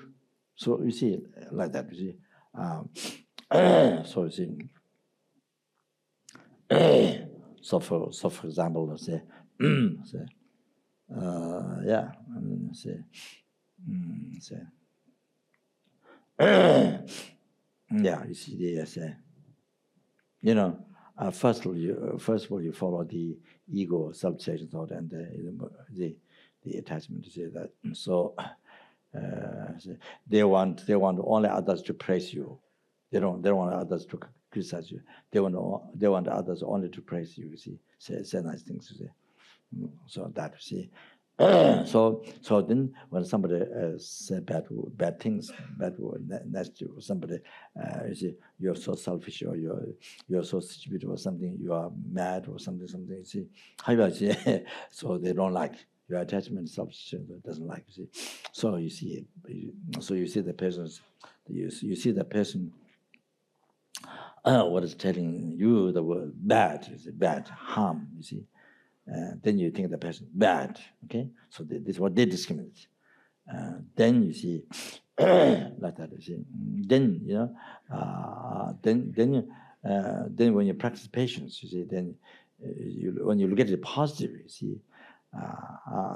So you see like that. You see, so you see. So for example, let's say, yeah, and say. Yeah, you see, say, first of all, you follow the ego, self-suggestion thought, and the attachment to say that. So they want only others to praise you. They don't want others to criticize you. They want others only to praise you. You see, say nice things. You see, so that you see. So then when somebody say bad things, nasty, or somebody, you see, you're so selfish, or you're so stupid, or something, you are mad, or something. You see, how you say, so they don't like your attachment, selfish, doesn't like. You see, so you see, the person's, you see the person. What is telling you the word bad is bad, harm. You see. Then you think the person bad, okay? So this is what they discriminate. Then you see, like that. You see, then you know, then when you practice patience, you see, then when you look at it positive, you see,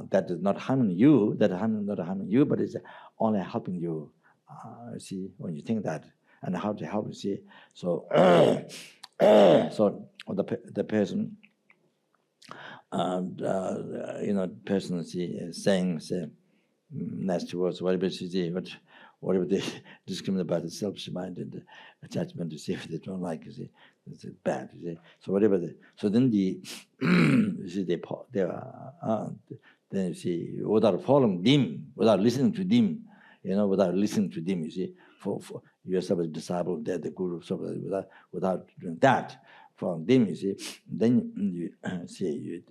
that is not harming you, not harming you, but it's only helping you. You see, when you think that, and how to help, you see. So, so the person. You know, person saying nasty words, whatever she say, whatever they discriminate about the selfish mind and the attachment, you see, if they don't like, you see, it's bad, you see. So whatever so then you see, then you see, without following them, without listening to them, you know, without listening to them, you see, for yourself as a disciple, they're the guru, so without doing that. From them, you see, then you see,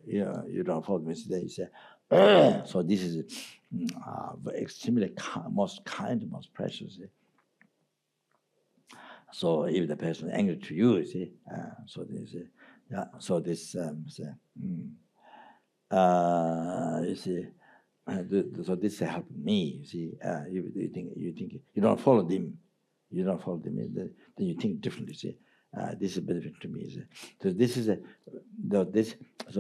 you don't follow me. You say, so this is extremely most kind, most precious. So if the person is angry to you, you see, so this, yeah, so this, you see. So this helped me. You see, you think you don't follow them, then you think differently. See. This is benefit to me. So this is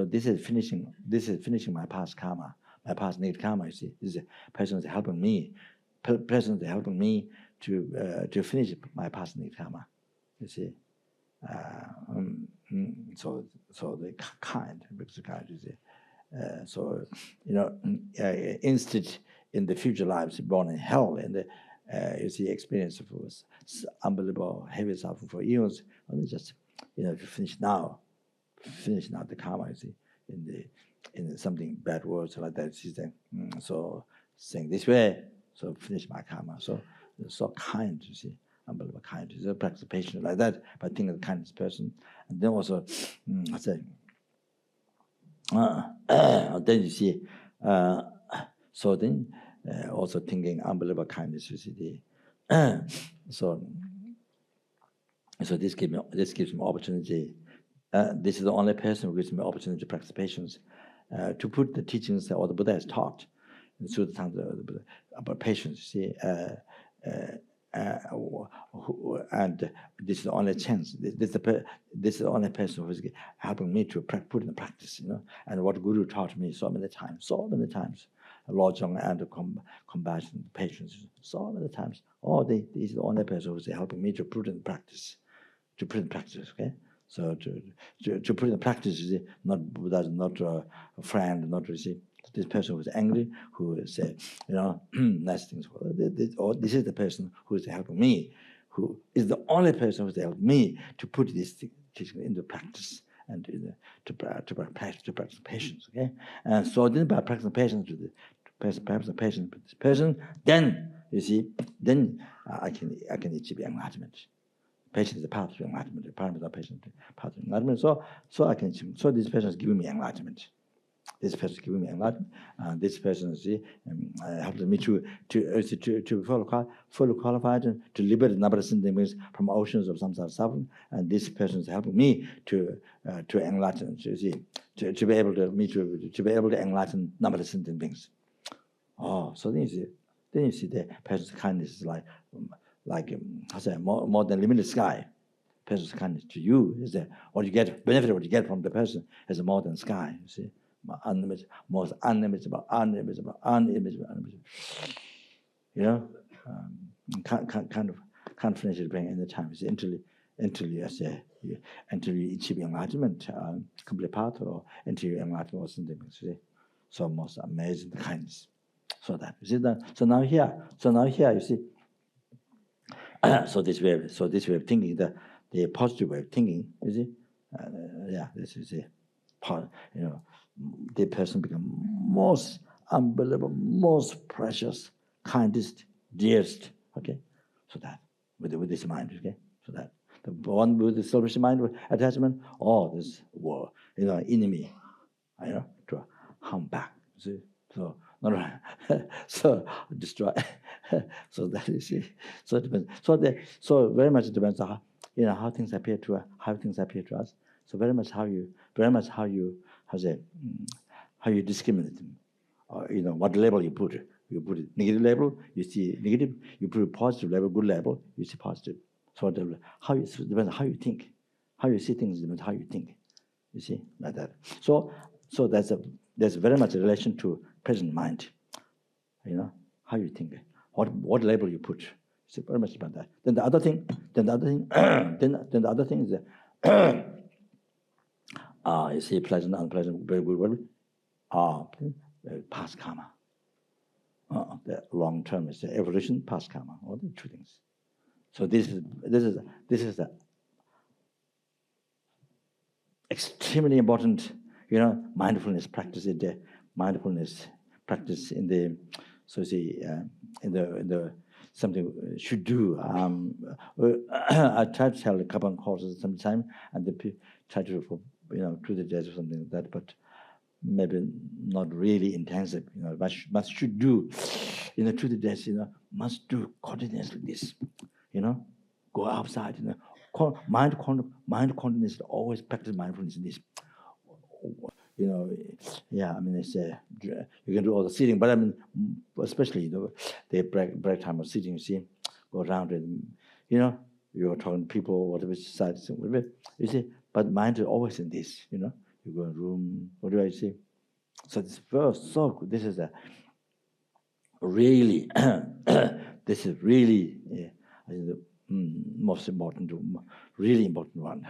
this is finishing my past karma, my past negative karma. You see, this is person is helping me, to finish my past negative karma. You see, so the kind, because kind. You see, so you know, instead in the future lives born in hell, and you see experience of unbelievable heavy suffering for eons. Only just, you know, if you finish now the karma, you see, in something bad words like that. She's saying, so saying this way, so finish my karma. So kind, you see, unbelievable kind. So practice patience like that, by thinking of the kindest person, and then also, I say, then you see, so then also thinking unbelievable kindness, you see, so this gives me opportunity. This is the only person who gives me opportunity to practice patience, to put the teachings that the Buddha has taught through the time about patience. See, and this is the only chance. This is the only person who is helping me to put in practice. You know, and what Guru taught me so many times, lodging and compassion, patience, so many times. This is the only person who is helping me to put in practice. Okay. So to put in practice, not Buddha, not a friend, not receive. This person who is angry, who say, you know, nice things. This is the person who is helping me, who is the only person who is helping me to put this teaching into practice and to practice patience. Okay, and so then by practicing patience to the person, then you see, then I can achieve enlightenment. Patience is the path to enlightenment. The path to enlightenment. So I can. So this person is giving me enlightenment. This person is giving me enlightenment. This person is helping me to fully qualified to liberate number of beings from oceans of samsara suffering. And this person is helping me to enlighten. You see, to be able to enlighten number of sentient beings. So then you see the person's kindness is like I say, more than limited sky. Person's kindness to you is that what you get from the person is more than sky. You see, most unimaginable. You know, can't finish it bring any time. Until you achieve enlightenment, complete path, or until you enlighten or something. See, so most amazing kindness. So that you see that. So now here you see. So this way of thinking, the positive way of thinking, you see, this is a part, you know, the person become most unbelievable, most precious, kindest, dearest. Okay, so that with this mind. Okay, so that the one with the selfish mind, with attachment, this war, enemy, to harm back. See, so not so destroy. So that is it. So it depends. So very much depends on how things appear to us. So very much how you discriminate them, or what label you put. You put it negative label, you see negative. You put a positive label, good label, you see positive. So it depends on how you think, how you see things depends on how you think. You see, like that. So there's very much a relation to present mind. How you think, what label you put. It's very much about that. Then the other thing, then the other thing is you see pleasant, unpleasant, very good, past karma. The long term is the evolution, past karma. All the two things. So this is the extremely important, mindfulness practice. Mindfulness practice in the something should do. I try to tell a couple of courses sometime, and they try to do the days or something like that, but maybe not really intensive. But should do, to the days. Must do continuously this. Go outside. Mind continuously always practice mindfulness in this. It's you can do all the sitting, but especially the break time of sitting. You see, go around and you're talking to people, whatever side, whatever. You see, but mind is always in this. You go in a room. What do I see? So this verse, so good. This is a really, this is really I think the most important, really important one.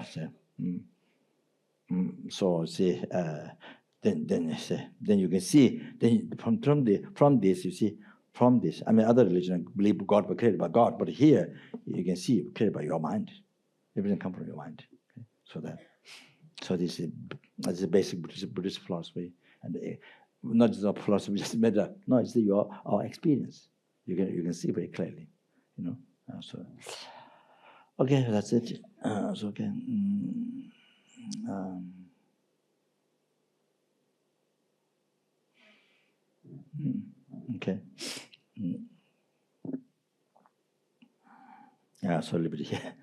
So see, then you can see from this you see from this. Other religions believe God was created by God, but here you can see created by your mind. Everything comes from your mind. Okay? So this is a basic Buddhist philosophy, and not just our philosophy, just matter. No, it's our experience. You can see very clearly, So okay, that's it. So again. Okay. Yeah, so a little bit here.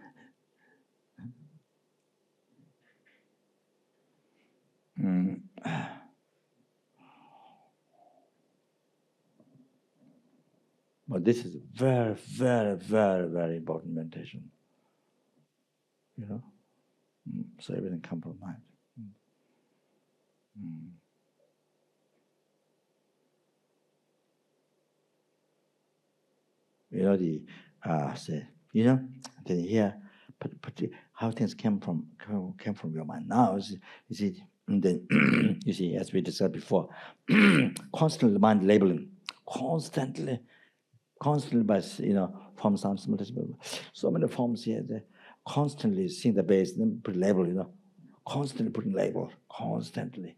But this is very, very, very, very important meditation. So everything comes from mind. Then here, but how things came from your mind. Now, you see, then you see, as we discussed before, constantly mind labeling, constantly by form, sound, smell, so many forms here. They constantly seeing the base, then put label, constantly putting label, constantly.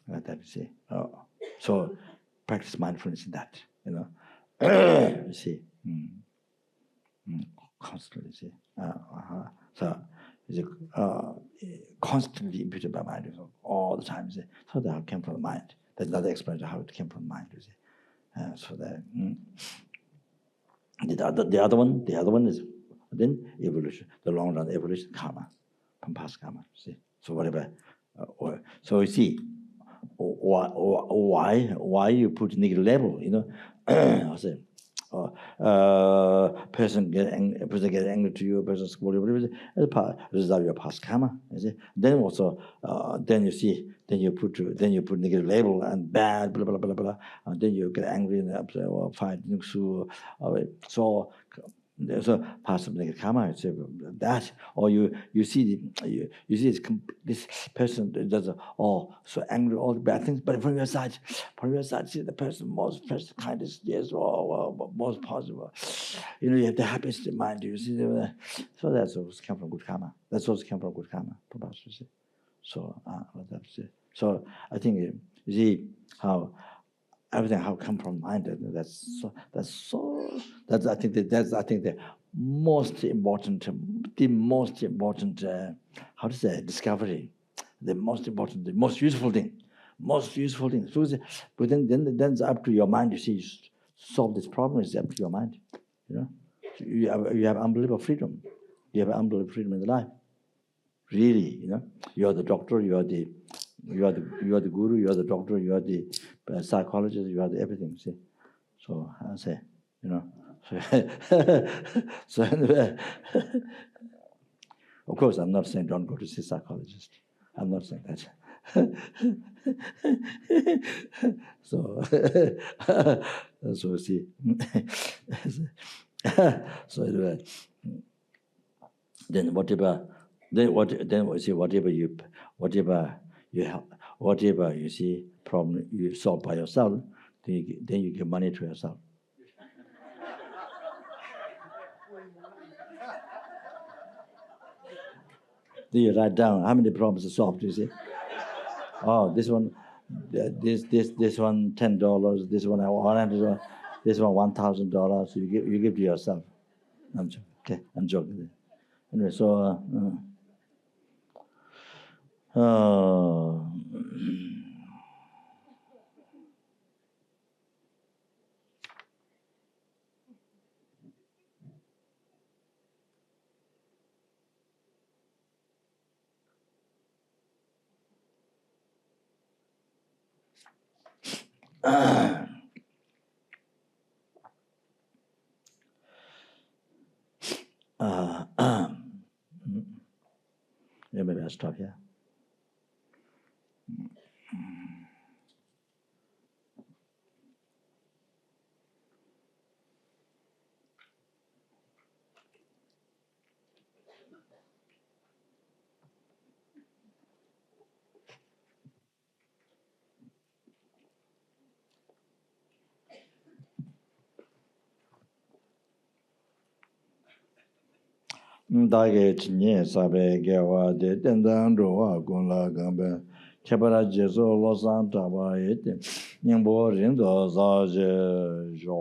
Like that, you see. So practice mindfulness in that, you see. Constantly, see. So constantly imputed by mind, all the time, see. So that came from the mind. That's another explanation how it came from the mind, you see. So that the other one is then evolution, the long run evolution, karma, from past karma. See, so whatever. So you see, why you put negative label? I say, person get angry to you, person scold you, whatever. It's part result of your past karma. You see. Then also, then you see, then you put negative label and bad, blah blah blah blah, and then you get angry and upset or fight, so. There's a past of negative karma. That, or you see this person does so angry, all the bad things. But from your side, see the person most kindest, yes, or most positive. You have the happiest in mind. You see, so that's also come from good karma. That's also come from good karma. So that's it. So I think you see how everything how come from mind. That's I think the most important how to say discovery, the most important, the most useful thing. So but then it's up to your mind. You see, solve this problem is up to your mind. You know, so you have unbelievable freedom. You have unbelievable freedom in the life. Really, you know, you are the doctor, you are the guru, you are the doctor, you are the psychologist, you are the everything. See, so I say, you know, so anyway, of course, I'm not saying don't go to see psychologist. I'm not saying that. So, so see, so anyway, then whatever you see problem you solve by yourself, then you give money to yourself. Then you write down how many problems are solved. You see, oh, this one, this one $10, this one $100, this one $1,000. You give to yourself. I'm joking. Okay, I'm joking. Anyway, so. Yeah, maybe I'll stop here. Dage chinye sabe gewa de dendang rowa gunla gambe kebara jezo losan taba ete nyingbo rindo zaje jo.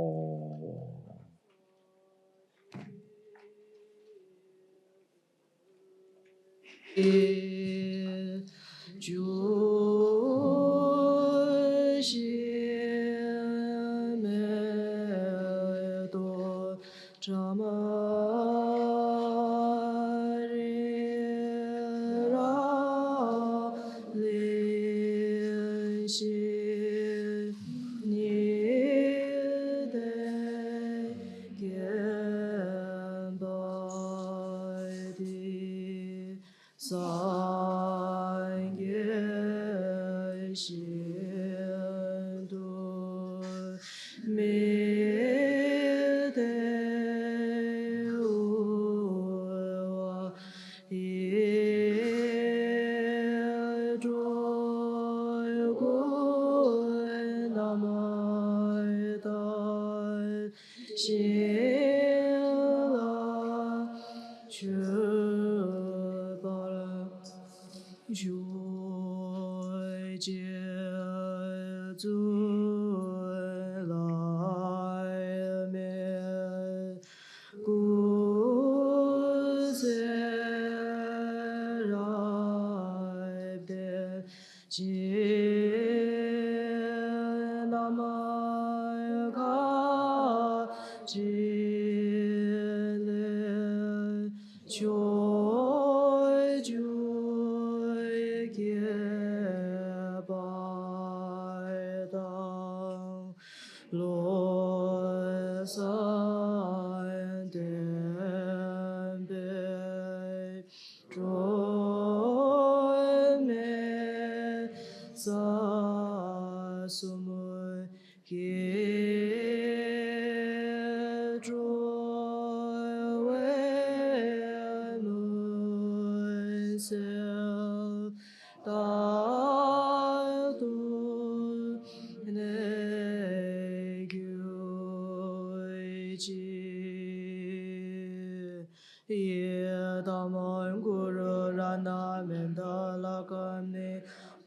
Ye damar guru rana mendala kamne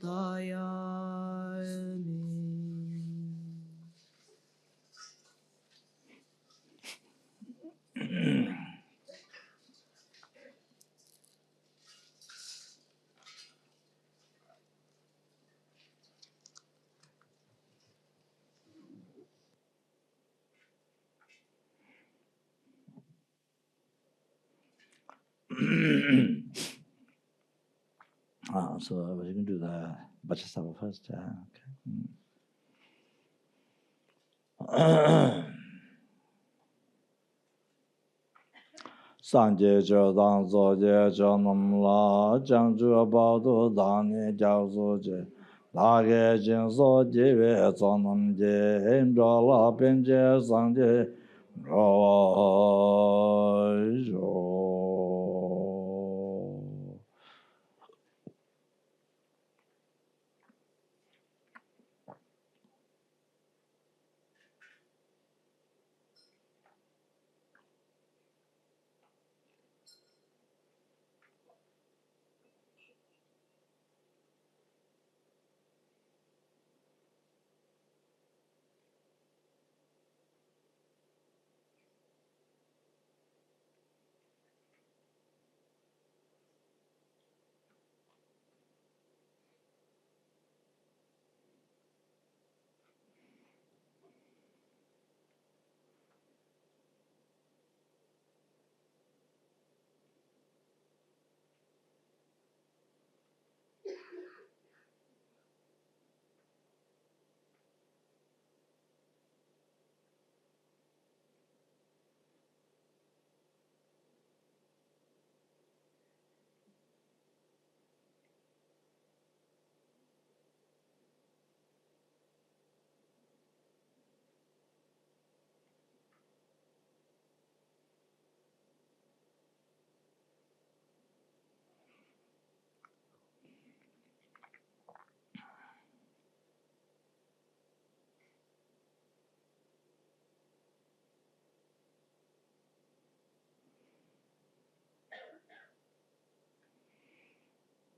daya So we can do the Vajrasattva first. Okay. Sanje Jordan Zoje Jonam La Jangju Bado Dani Jiao Je Lage Jin So Jive Zonam Je Indra La Benje Sanje Rojo.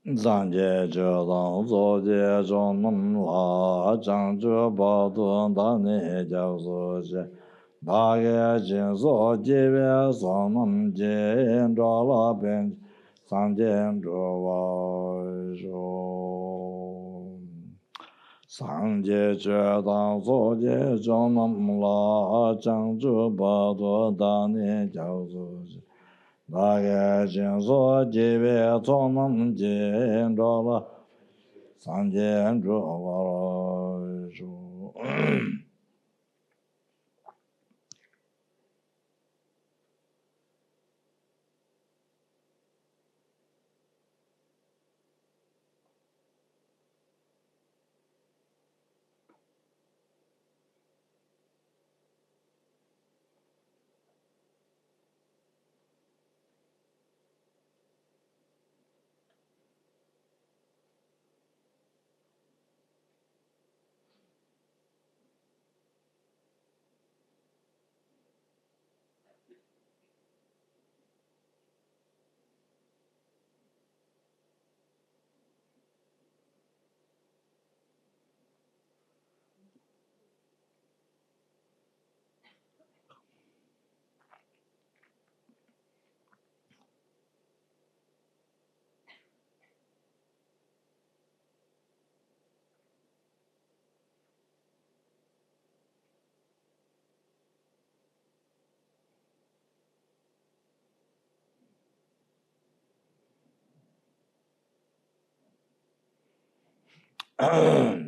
Zanje Jordan Zoje Jonam La Jangju Bado Dani Jiao Je Lage Jin So Jive Zonam Je Indra La Benje Sanje Rojo. Sanje Jordan Zoje Jonam La Jangju Bado Dani Jiao Je Lage Jin So Jive Zonam Je Indra La Sanje Rojo.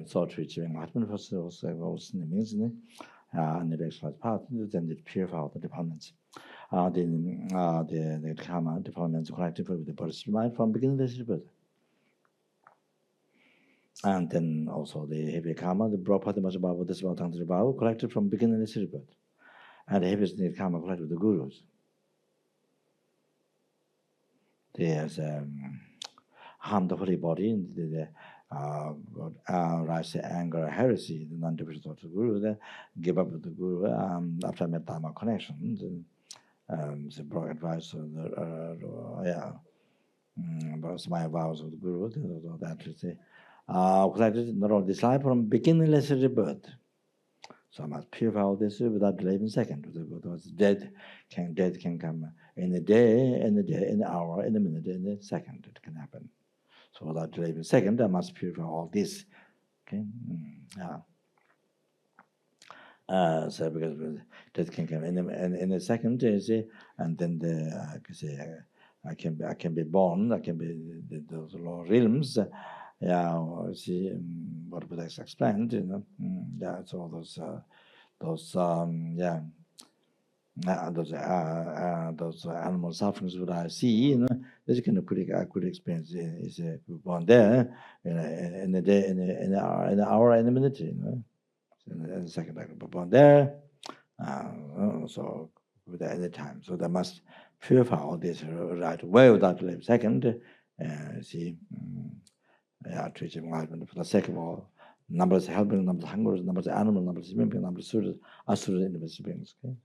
So treating Latin first was the means and the exercise part, then the purify the departments. The Karma departments collective with the birth right from beginning to birth. And then also the heavy Karma, the broad part much about this about the Babu collected from beginning to birth. And the heaviest need Karma collected with the gurus. There's harm the holy body in the rise anger, heresy, the non-division of the guru, then give up with the guru after met Dharma connection. The broad advice of the about my vows of the guru, that is the collected not only this life from beginningless rebirth. So I must purify all this without delay in second. Because death can come in a day, in the hour, in a minute, in a second. It can happen. So without delay in second, I must purify all this. Okay. So because death can come in a second, you see, and then the I can be born. I can be those lower realms. See what would I explain? Yeah, so those those animal sufferings that I see, this kind of I could experience is born there in a day, in an hour, in a minute, in a second I could be born there. So with any time, so they must purify all this right away without a second. See, treating enlightenment for the sake of all. Numbers helping, numbers hungry, numbers animal, numbers human beings, numbers asura individual beings. Okay?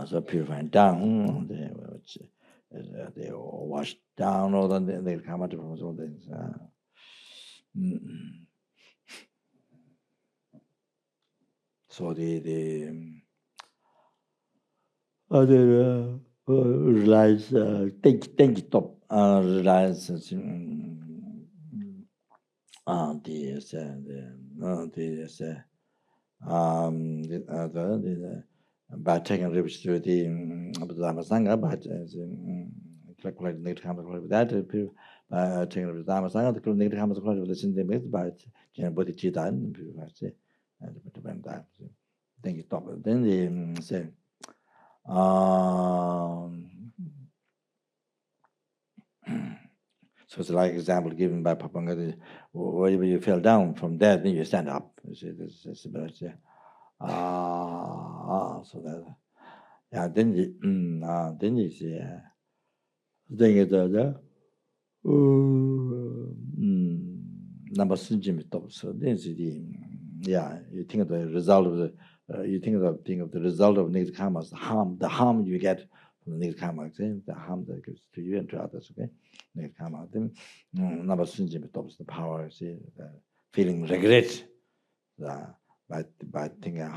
So purifying down, they wash down all the they come out from all things. So the realize take top realize by taking ribs to the Dhamma Sangha, but calculating negative karma with that, by taking ribs to the Dhamma Sangha, the negative karma with the sin limits, but Bodhicitta and depend that. Then you stop. Then they say, so it's like example given by Papangati, wherever you fell down from there, then you stand up. You see, this is about so that then you see then you number so then you think of the result of the think of the result of negative karma, the harm you get from the negative karma, okay? The harm that gives to you and to others, okay? Negative karma. Then number the power, see, the feeling regret by thinking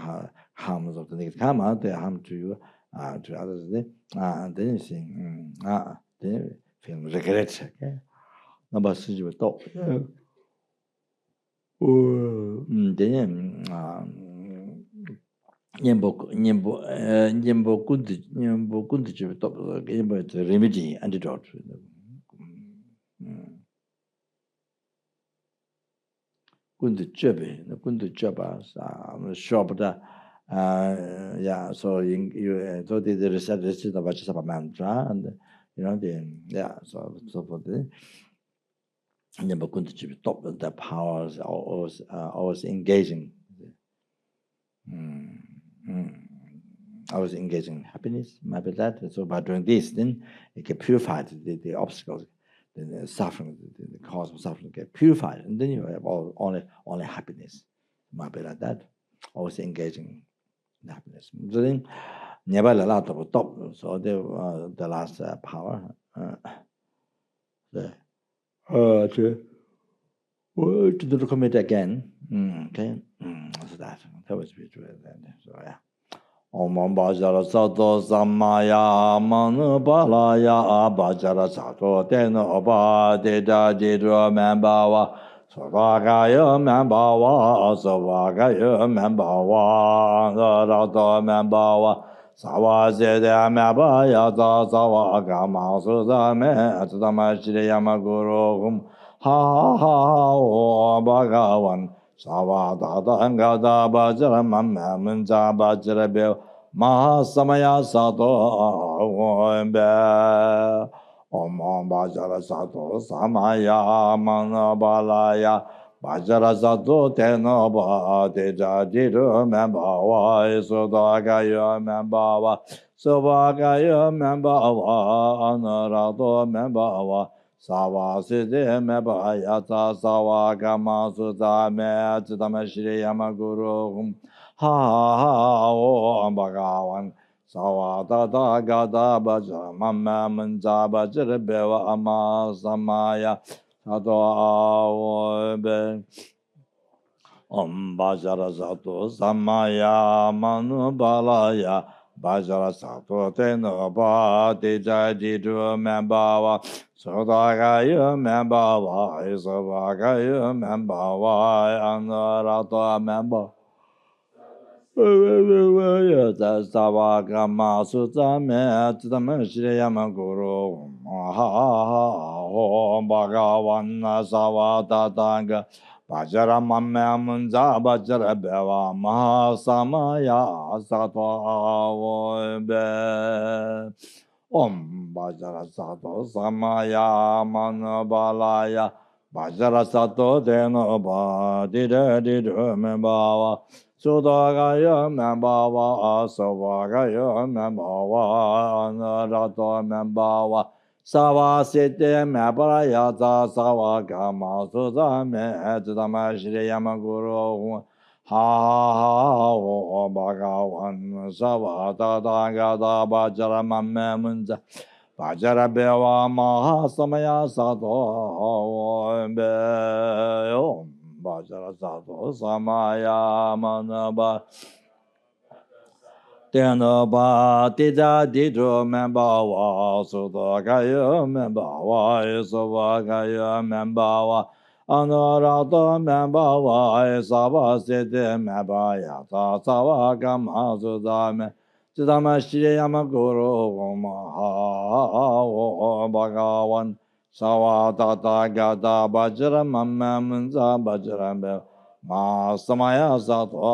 harms of the negative karma, they harm to you, to others. Then you see, then feeling regret, okay? Number then Nyembo Kundi top remedy antidote. Kundi Cheba, shop so you so the research about Sapa mantra and so for the Nyembo Kundi top the powers always engaging. I was engaging in happiness, maybe that. So by doing this, then it can purify the obstacles, the suffering, the cause of suffering get purified, and then you have only happiness, maybe like that. Always engaging in happiness. So then, never a lot of top. So the last power. To commit again. Okay, so that was spiritual. So yeah. Om Bajara Sato Samaya Manu Balaya Bajara Sato Teno Oba Deda Didra Membawa Savagaya Membawa Savagaya Membawa Rata Membawa Savazeda Mebaya Savaga Masuda Metama Shri Yamaguru Ha Bhagavan Savada Angada Bajara Mamma Munja Bajara Bill Mahasamaya Sato Ombe Om Bajara Sato Samaya Manabalaya Bajara Sato Tenoba Deja Diru Membawa Isodagaya Membawa Sobagaya Membawa Anarato Membawa Sawa Siddhi Meba Yata Sawa Gama Sudha Me Chitama Shri Yamaguru Ha Om Bhagavan Sawa Tata Gata Bhaja Mamma Manja Bhajra Beva Ama Samaya Sato Aobe Om Bhajara Sato Samaya Manu Balaya Bhajara Sato Tenoba Deja Didu Membawa Sodagaya Membawa Isavagaya Membawa Anarata Membawa Savagama Sutame Tadamashiriyama Guru Maha Bhagavan Savatatanga Bajara Mamma Munza Bajara Beva Maha Samaya Satwa Om Bajara Sato Samaya Manabalaya Bajara Sato Denoba Dida Dida Membawa Sudagaya Membawa Savagaya Membawa Anarato Membawa Savasite Mebarayata Savagama Sudame Edamashri Yamaguru Ha Bhagavan Savata Dagada Bajara Mamunza Bajara Beva Mahasamaya Sato Om Bajara Sato Samaya Manaba Tenaba Tida Didro Membawa Sudagaya Membawa Isavagaya Membawa Anurata Membawa Isavasiti Membayata Savagama Sudame Sudama Shiriyama Guru Maha Bhagavan Savatata Gata Bajra Mamamunza Bajra Ma Samaya Sattva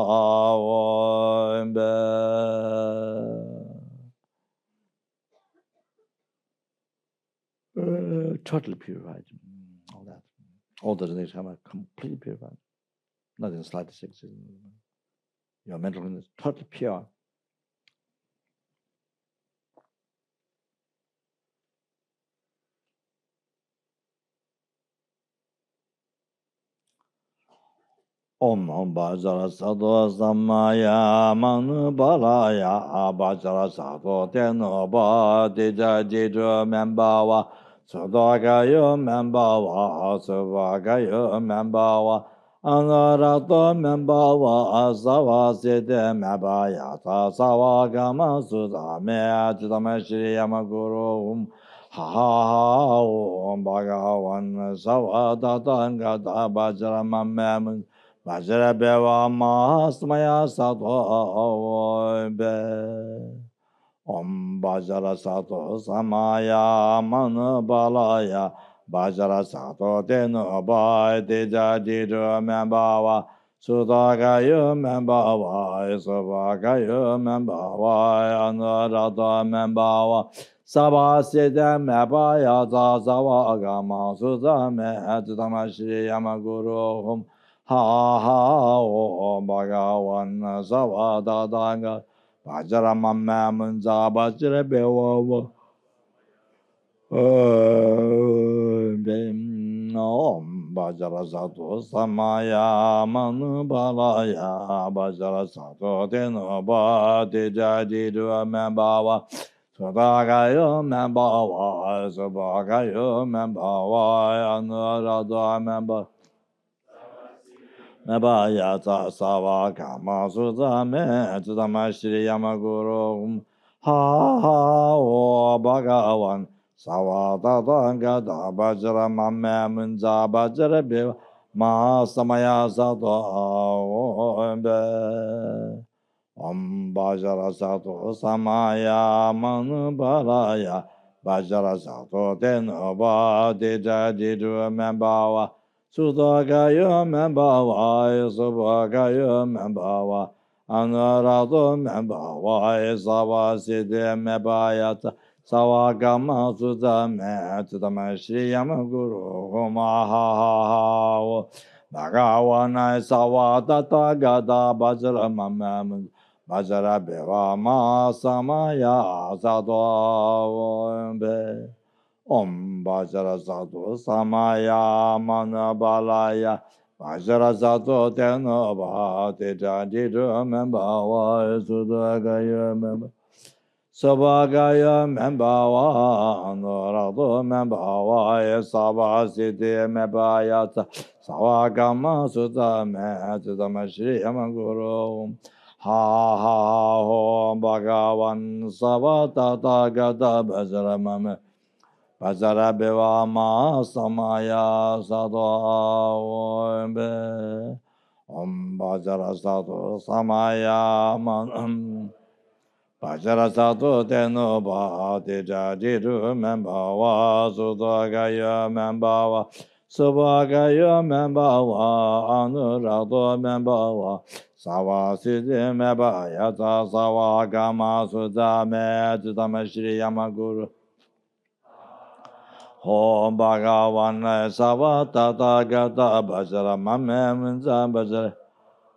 totally purified. All that. All the things are completely purified. Nothing slightest exists. Your mental is totally pure. Om Bajara Sato Samaya Manu Balaya Bajara Sato Tenoba Dija Dija Membawa Sodagayo Membawa Savagayo Membawa Anarato Membawa Savasite Mebayata Savagama Sudame Chitamashri Yamaguru Ha Om Bhagavan Savatatangata Bajara Mamam Bajara Beva Mahasmaya Sato Om Bajara Sato Samaya Manabalaya Bajara Sato Tenoba Deja Didra Membawa Sudagayo Membawa Isavagayo Membawa Anurata Membawa Sabasita Mebaya Zavagama Sudame Tamashri Yamaguru Ha Om Bhagavan Savadadanga Bajara Mamamunza Bajara Bewa Om Bajara Sato Samaya Manubalaya Bajara Sato Tenoba Deja Didua Membawa Sudagayo Membawa Subagayo Membawa Anurada Membawa Nabayata Sava Kama Sudame Tudamashri Yamaguru Ha Bhagavan Sava Tatangata Bajra Mame Munza Bajra Biva Ma Samaya Sato Om Bajara Sato Samaya Manubalaya Bajara Sato Tenoba Dija Didu Membawa Sudagayo Membawa Subagayo Membawa Anurado Membawa Savaside Mebayata Savagama Sudame Tudamashri Yamaguru Maha Bhagawana Savatata Gada Bajra Mamam Bajara Beva Ma Samaya Sato Om Bajara Sato Samaya Manabalaya Bajara Sato Tenoba Teja Didra Membawa Sudagaya Memba Sabagaya Membawa Anurado Membawa Sabasiti Mebayata Savagama Sudame Tudamashri Yamaguru Ha Om Bhagavan Savatata Gata Bajara Mame Bajara Beva Ma Samaya Sato Om Bajara Sato Samaya Man Bajara Sato Teno Ba Tija Jiru Membawa Sudagaya Membawa Subagaya Membawa Anurado Membawa Sawa Siddhi Mebaya Sawa Gama Sudame Jitama Shri Yamaguru Om Bhagavan Sava Tata Gata Bajara Mame Munza Bajara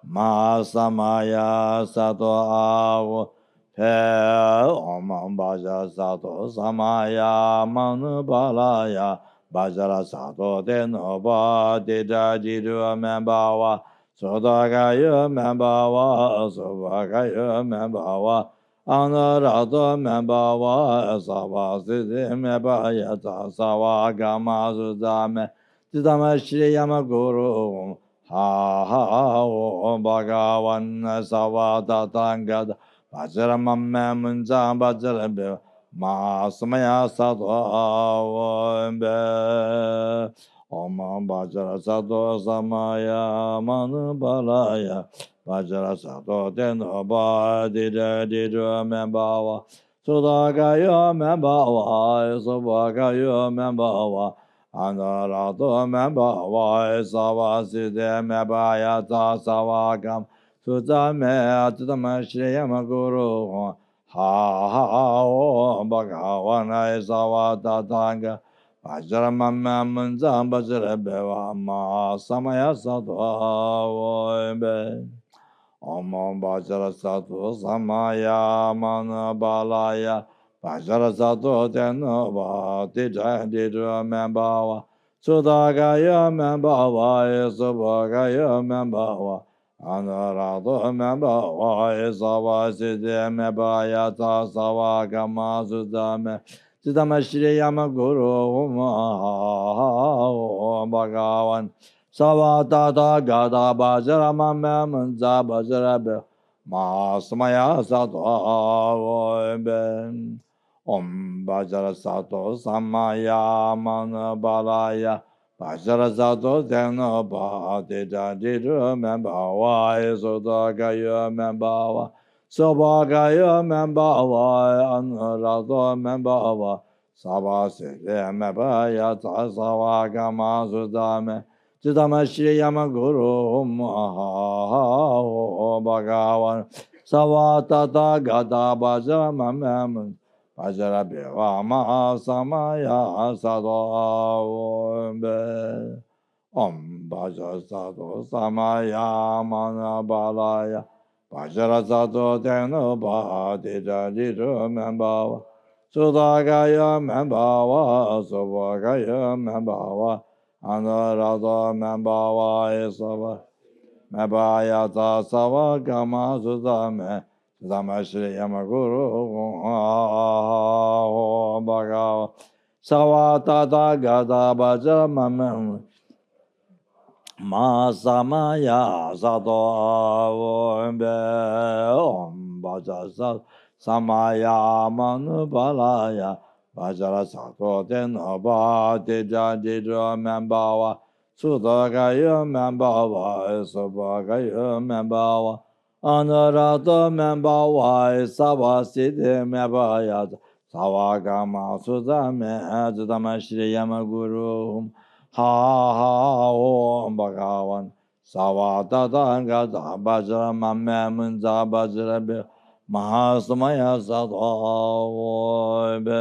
Masamaya Sato Avu Pe Om Bhaja Sato Samaya Manubalaya Bajara Sato Denoba Dida Jiru Membawa Sodagaya Membawa Subagaya Membawa Anarado Membawa Sava Siddhi Mebaya Sawa Gama Sudame Tidama Shri Yamaguru Ha ha Om Bhagavan Sava Tatangada Bajra Mamme Munja Bajra Be Masamaya Sato Be Om Bajra Sato Samaya Manubalaya Bajra Sato Denoba Dida Dida Membawa Sudagaya Membawa Subagaya Membawa Anarado Membawa Sava Siddhi Mebaya Savagam Sudame Atama Shri Yamaguru Ha ha Om Bhagavan Sava Tatanga Vajramamma Munza Bajra Beva Ma Samaya Sato Be Om Bajra Sato Samaya Manabalaya Bajra Sato Tenova Tija Didra Membawa Sudagaya Membawa Subagaya Membawa Anarado Membawa Sava Siddhi Mebaya Sava Gama Sudame Siddhama Shri Yamaguru Om Bhagavan Sava Tata Gada Bajara Mame Munza Bajara Be Masamaya Sato Ben Om Bajara Sato Samaya Manabalaya Bajara Sato Teno Ba Dida Didu Membawa Sudagaya Membawa Sobagaya Membawa Anurado Membawa Sava Siddhi Mebaya Sawa Gama Sudame Jidama Shri Yamaguru Om Bhagavan Sava Tata Gata Bajra Mamam Bajra Beva Ma Samaya Sado Be Om Bajra Sado Samaya Manabalaya Bajra Sado Teno Ba Dida Didu Membawa Sudagaya Membawa Subagaya Membawa Anurado Membawa Sava Mebaya Sava Gama Sudame Sudama Shri Yamaguru Om Bhagavan Sava Tata Gata Bhaja Mamam Masamaya Sato Om Bhaja Samaya Manubalaya Bajara Sato Tenova Tija Didra Membawa Sudagaya Membawa Subagaya Membawa Anurata Membawa Sava Siddhi Mebaya Savagama Sudame Jidama Shri Yamaguru Ha ha Om Bhagavan Sava Tata Gata Bajra Mame Munza Bajra Be Mahasamaya Sato Be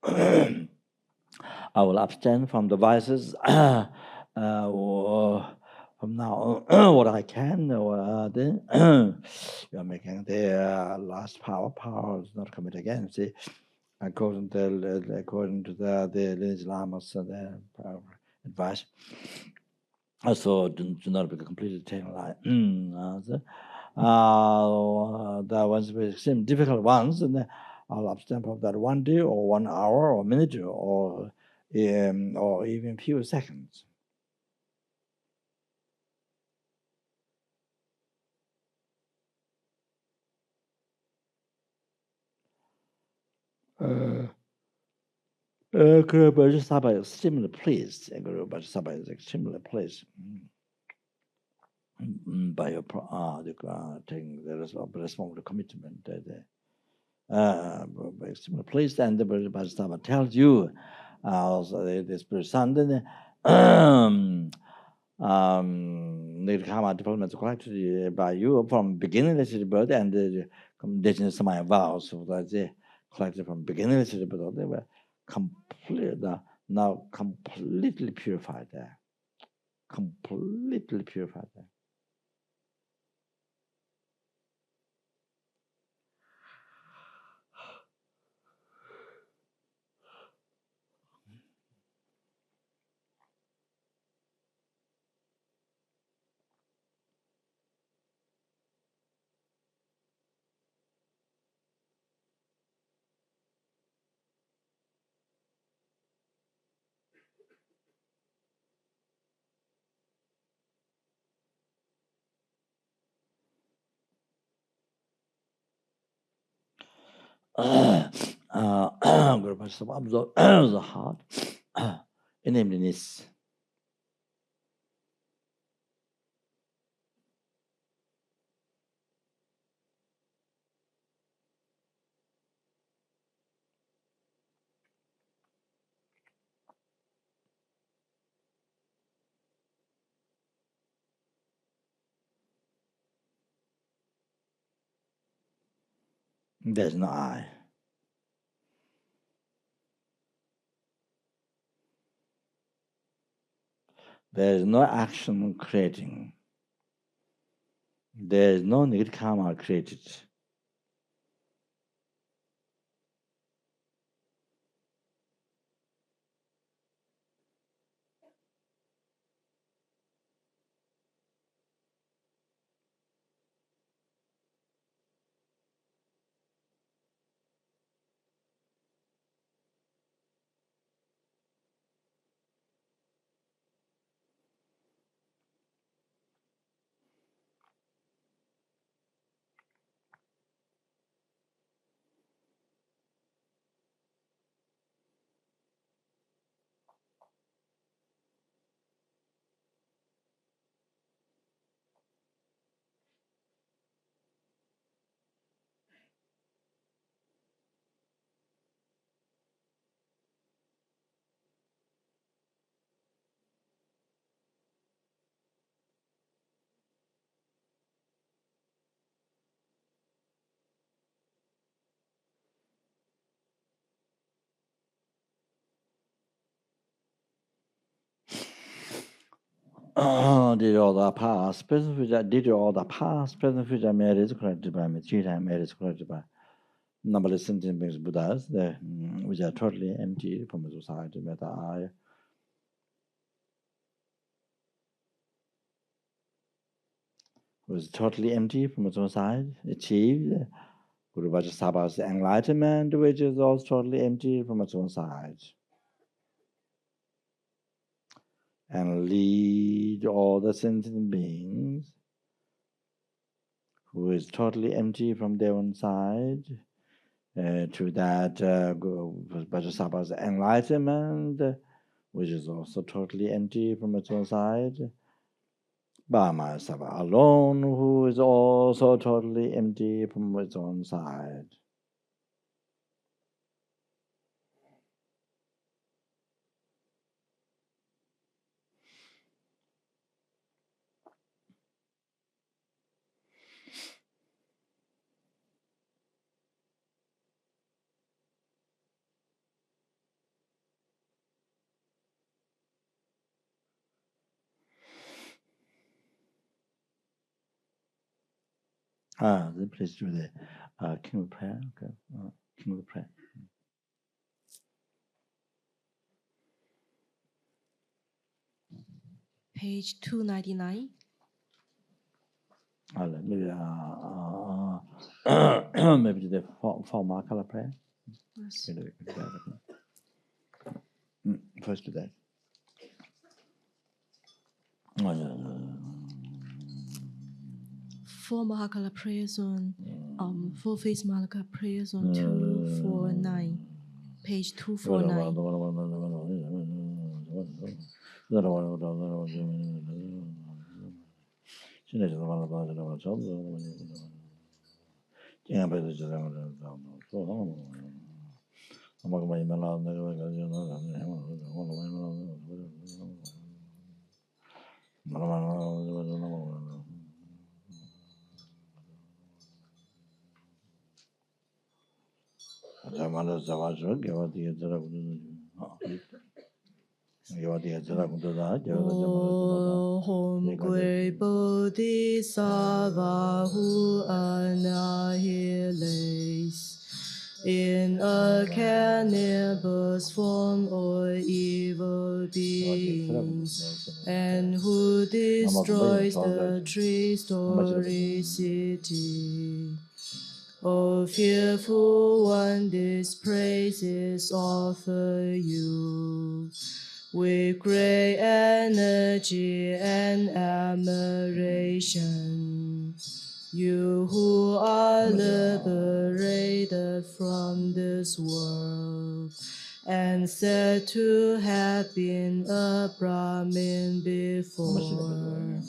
I will abstain from the vices from now what I can. You are making the last power is not commit again. See, according to the lineage Lama's advice. Also, do not be completely taken like the ones which seem difficult ones, and I'll abstain from that 1 day or 1 hour or minute or even few seconds. Guru Bajasaba is extremely pleased. Guru Bajasaba is extremely pleased by your taking the responsible commitment. Extremely pleased, and the Bajasaba tells you also the Spirit Son, the karma development collected by you from beginningless birth and the conditions of my vows, so that they collected from beginningless birth, they were now completely purified there. Completely purified there. Guru Bajasaba absorbs the heart, enablingness. There's no I. There is no action creating. There is no negative karma created. Did all the past, present, future, did all the past, present, future marriage collected by me, 3 times marriage collected by numberless sentient beings, Buddhas, which are totally empty from the society, meta I. Was totally empty from its own side, achieved Guru Vajasaba's enlightenment, which is also totally empty from its own side, and lead all the sentient beings who is totally empty from their own side to that Vajasaba's enlightenment, which is also totally empty from its own side, Bama Saba alone, who is also totally empty from its own side. The place to the King of Prayer. Okay, King of the Prayer. Page 299. Maybe maybe to the formal color prayer. Yes. First to that. Four Mahakala Prayer Zone, Four Face Malaka Prayer Zone 249, page 249. Om Gui Bodhisattva who annihilates in a cannibals form or evil beings, and who destroys the three-story city. O fearful one, this praise is offered you. With great energy and admiration, you who are liberated from this world and said to have been a Brahmin before,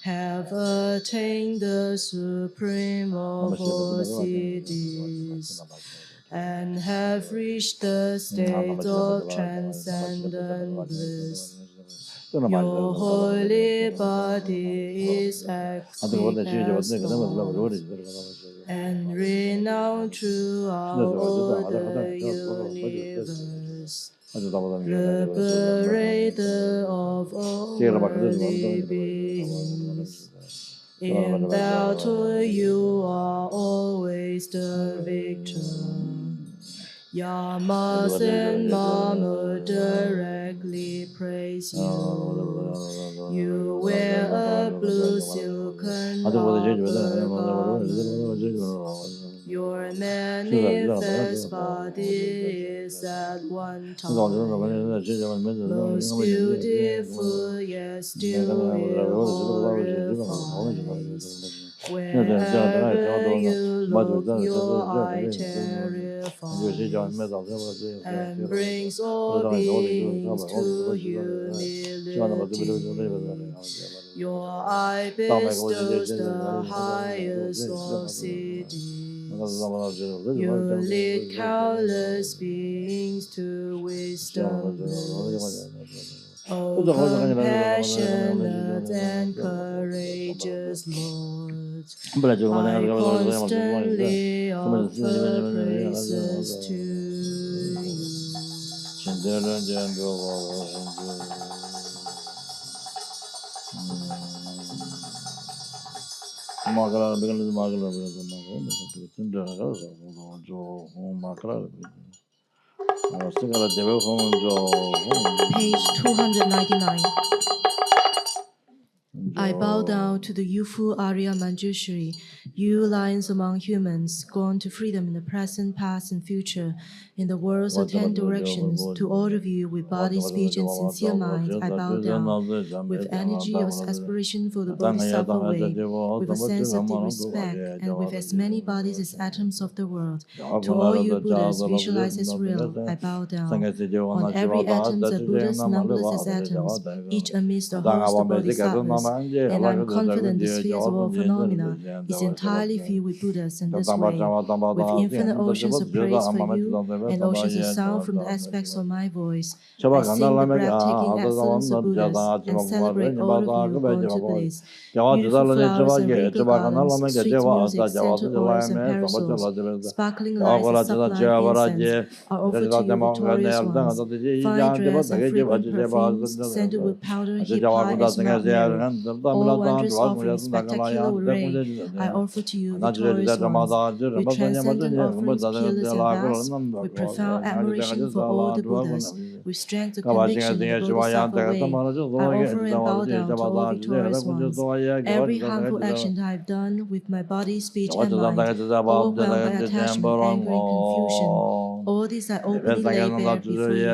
have attained the supreme of all cities, and have reached the state of transcendent bliss. Your holy body is active as gold, and renowned throughout all the universe, liberator of all worldly beings. In battle you are always the victor. Yamas and Mama directly praise you. You wear a blue silken upper garment. Your manifest body is at one time most beautiful, yet still it horrifies. Wherever you look, your eye terrifies and brings all beings to humility. Your eye bestows the highest of cities. You lead countless beings to wisdom bliss. O compassionate and courageous Lord, I constantly offer praises to you. Page 299. I bow down to the youthful Arya Manjushri, you lions among humans, gone to freedom in the present, past, and future, in the world's of 10 directions. To all of you, with body, speech, and sincere mind, I bow down, with energy of aspiration for the Bodhisattva way, with a sense of deep respect, and with as many bodies as atoms of the world. To all you Buddhas, visualized as real, I bow down. On every atom, the Buddhas, numberless as atoms, each amidst a host of bodhisattvas. And I'm confident the sphere of all phenomena is entirely filled with Buddhas in this way, with infinite oceans of praise for you and oceans of sound from the aspects of my voice. I sing the breathtaking excellence of Buddhas and celebrate all of you born to bliss. Beautiful flowers and wrinkled garlands, sweet music, scented oils and parasols, sparkling lights and sublime incense are offered to you, victorious ones. Fine dress and fragrant perfumes, scented with powder heaped high as Mount Meru, All wondrous offerings, spectacular array, I offer to you, victorious ones, with transcendent offerings, peerless and vast, with profound admiration for all the Buddhas, with strength of conviction in the Bodhisattva way, I offer and bow down to all victorious ones. Every harmful action that I have done with my body, speech, and mind, overwhelmed by attachment, anger, and confusion, all these I openly lay bare before you.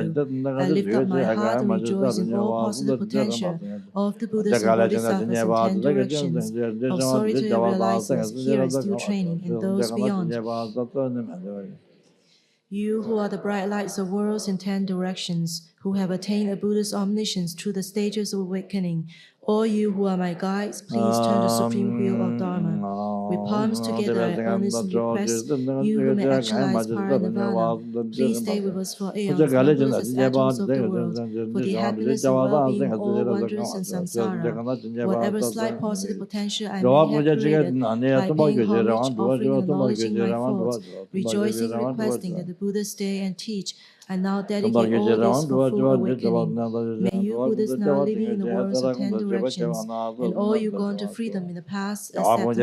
I lift up my heart and rejoice in all possible potential of the Buddhas and Bodhisattvas in 10 directions, of solitary realizers, here and still training, and those beyond. You who are the bright lights of worlds in 10 directions, who have attained a Buddha's omniscience through the stages of awakening, all you who are my guides, please turn the supreme wheel of Dharma. With palms together, I earnestly request you who may actualize Paranirvana, please stay with us for aeons, numberless as atoms of the world, for the happiness and well-being of all wanderers in samsara. Whatever slight positive potential I may have created by paying homage, offering, and acknowledging my faults, rejoicing, requesting that the Buddha stay and teach, I now dedicate all this for full awakening. May you Buddhas now living in the worlds of 10 directions, and all you gone to freedom in the past, accept my offerings.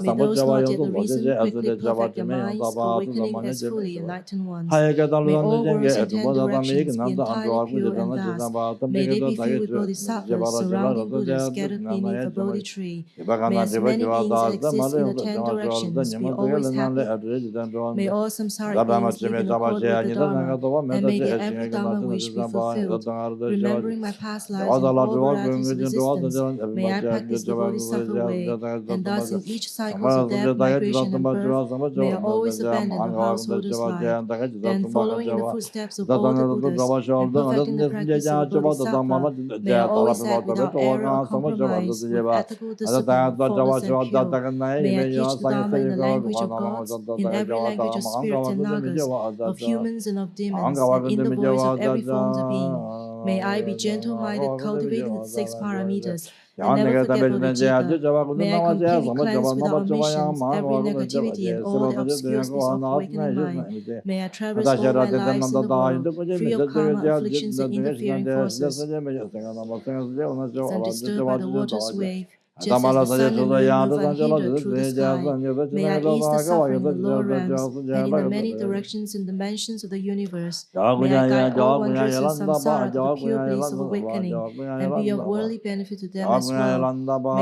May those who are yet arisen quickly perfect their minds, awakening as fully enlightened ones. May all worlds in 10 directions be entirely pure and vast. May they be filled with bodhisattvas, surrounding Buddhas scattered beneath a Bodhi tree. May as many beings as exist in the 10 directions be always happy. May all samsaric beings live in accord with the Dharma, and may their every Dharma wish be fulfilled. Remembering my past lives and all varieties of existence, may I practice the Bodhisattva way, and thus in each cycle of death, migration, and birth, may I always abandon the householder's life. Then, following in the footsteps of all the Buddhas, and perfecting the practice of the Bodhisattva, may I always act without error or compromise, with ethical discipline, faultless and pure. May I teach the Dharma in the language of gods, in every language of spirits and nagas, of humans and of demons, and in the voice of every form of being. May I be gentle-minded, cultivating the 6 paramitas, and never forget Bodhicitta. May I completely cleanse without omissions every negativity and all the obscurities of awakening mind. May I traverse all my lives in the world, free of karma, afflictions, and interfering forces, undisturbed by the water's wave. Just as the sun and moon move unhindered through the sky, may I ease the suffering in the lower realms, and in the many directions and dimensions of the universe. May I guide all wanderers in samsara to the pure bliss of awakening, and be of worldly benefit to them as well.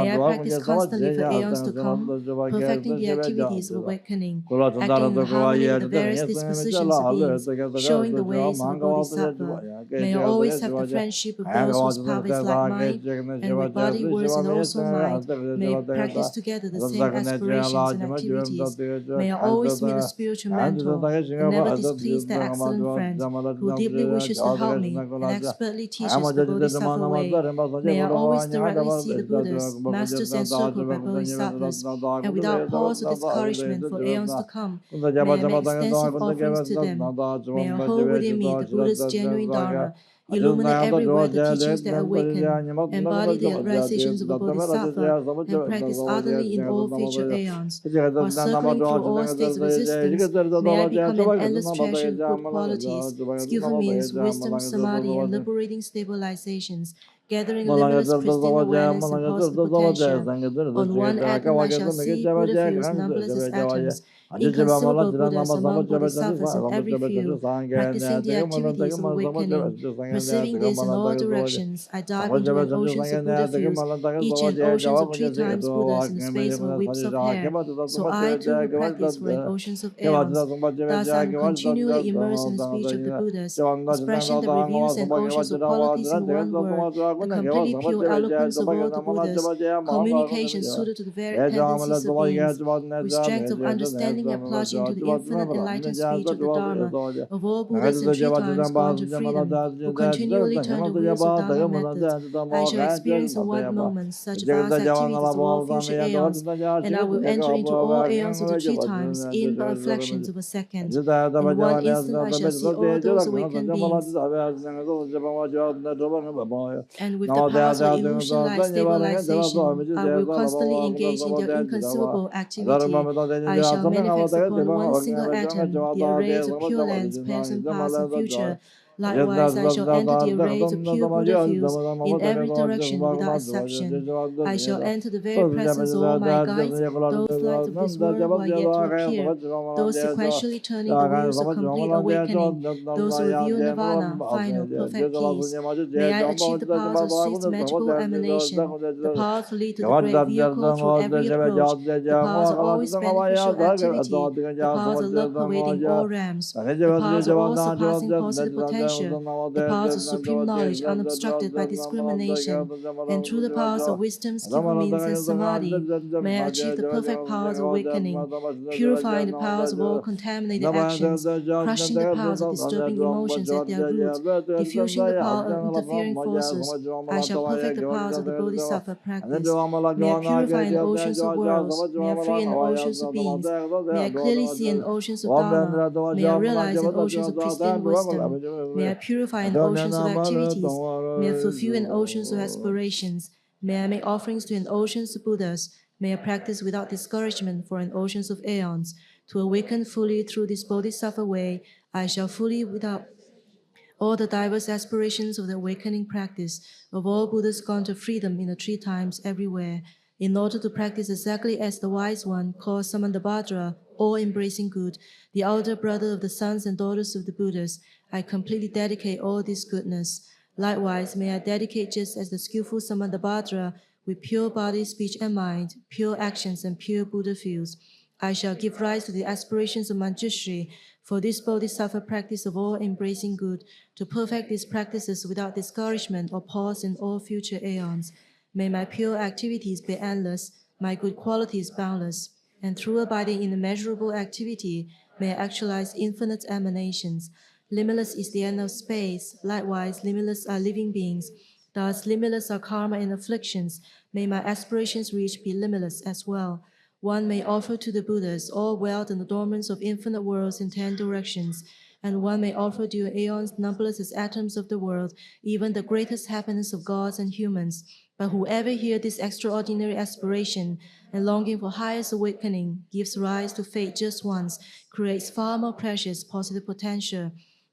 May I practice constantly for aeons to come, perfecting the activities of awakening, acting in harmony with the various dispositions of beings, showing the ways of the Bodhisattva. May I always have the friendship of those whose path is like mine, and with body, words, and also mind, may practice together the same aspirations and activities. May I always meet a spiritual mentor, and never displease that excellent friend who deeply wishes to help me and expertly teaches the Bodhisattva way. May I always directly see the Buddhas, masters encircled by Bodhisattvas, and without pause or discouragement for aeons to come, may I make extensive offerings to them. May I hold within me the Buddha's genuine Dharma, illuminate everywhere the teachings that awaken, embody the realizations of a bodhisattva, and practice ardently in all future aeons. While circling through all states of existence, may I become an endless treasure of good qualities, skillful means, wisdom, samadhi, and liberating stabilizations, gathering limitless pristine awareness and possible potential. On one atom I shall see Buddha fields numberless as atoms, inconceivable Buddhas among bodhisattvas in every field, practicing the activities of awakening. Perceiving this in all directions, I dive into an oceans of Buddha fields, each an oceans of 3 times Buddhas in the space of whips of hair. So I too will practice for an oceans of aeons. Thus I am continually immersed in the speech of the Buddhas, expressing the reviews and oceans of qualities in one word, the completely pure eloquence of all the Buddhas, communication suited to the varied tendencies of beings, with strength of understanding and plunge into the infinite enlightened speech of the Dharma of all Buddhas in 3 times gone to freedom, who continually turn the wheels of Dharma methods. I shall experience in one moment such vast activities of all future aeons, and I will enter into all aeons of the 3 times in but a fractions of a second. In one instant I shall see all those awakened beings, and with the powers of illusion like stabilization, I will constantly engage in their inconceivable activity. I shall manifest upon one single atom the arrays of pure lands, past and past and future, Likewise, I shall enter the arrays of pure Buddha fields in every direction without exception. I shall enter the very presence of all my guides, those lights of this world who are yet to appear, those sequentially turning the wheels of complete awakening, those who reveal nirvana, final, perfect peace. May I achieve the powers of swift magical emanation, the power to lead to the great vehicle through every approach, the powers of always beneficial activity, the powers of love pervading all realms, the powers of all surpassing positive potential, the powers of supreme knowledge unobstructed by discrimination, and through the powers of wisdom, skillful means, and samadhi, may I achieve the perfect powers of awakening, purifying the powers of all contaminated actions, crushing the powers of disturbing emotions at their root, diffusing the power of interfering forces. I shall perfect the powers of the Bodhisattva practice. May I purify in oceans of worlds. May I free in oceans of beings. May I clearly see in oceans of Dharma. May I realize in oceans of pristine wisdom. May I purify in oceans of activities. May I fulfill in oceans of aspirations. May I make offerings to in oceans of Buddhas. May I practice without discouragement for in oceans of aeons. To awaken fully through this Bodhisattva way, I shall fully without all the diverse aspirations of the awakening practice of all Buddhas gone to freedom in the three times everywhere, in order to practice exactly as the wise one called Samantabhadra, all-embracing good, the elder brother of the sons and daughters of the Buddhas. I completely dedicate all this goodness. Likewise, may I dedicate just as the skillful Samantabhadra with pure body, speech, and mind, pure actions, and pure Buddha fields. I shall give rise to the aspirations of Manjushri for this Bodhisattva practice of all embracing good, to perfect these practices without discouragement or pause in all future aeons. May my pure activities be endless, my good qualities boundless, and through abiding in immeasurable activity, may I actualize infinite emanations. Limitless is the end of space, likewise limitless are living beings. Thus limitless are karma and afflictions. May my aspirations reach be limitless as well. One may offer to the Buddhas all wealth and adornments of infinite worlds in 10 directions, and one may offer to aeons numberless as atoms of the world, even the greatest happiness of gods and humans. But whoever hears this extraordinary aspiration and longing for highest awakening gives rise to faith just once, creates far more precious positive potential.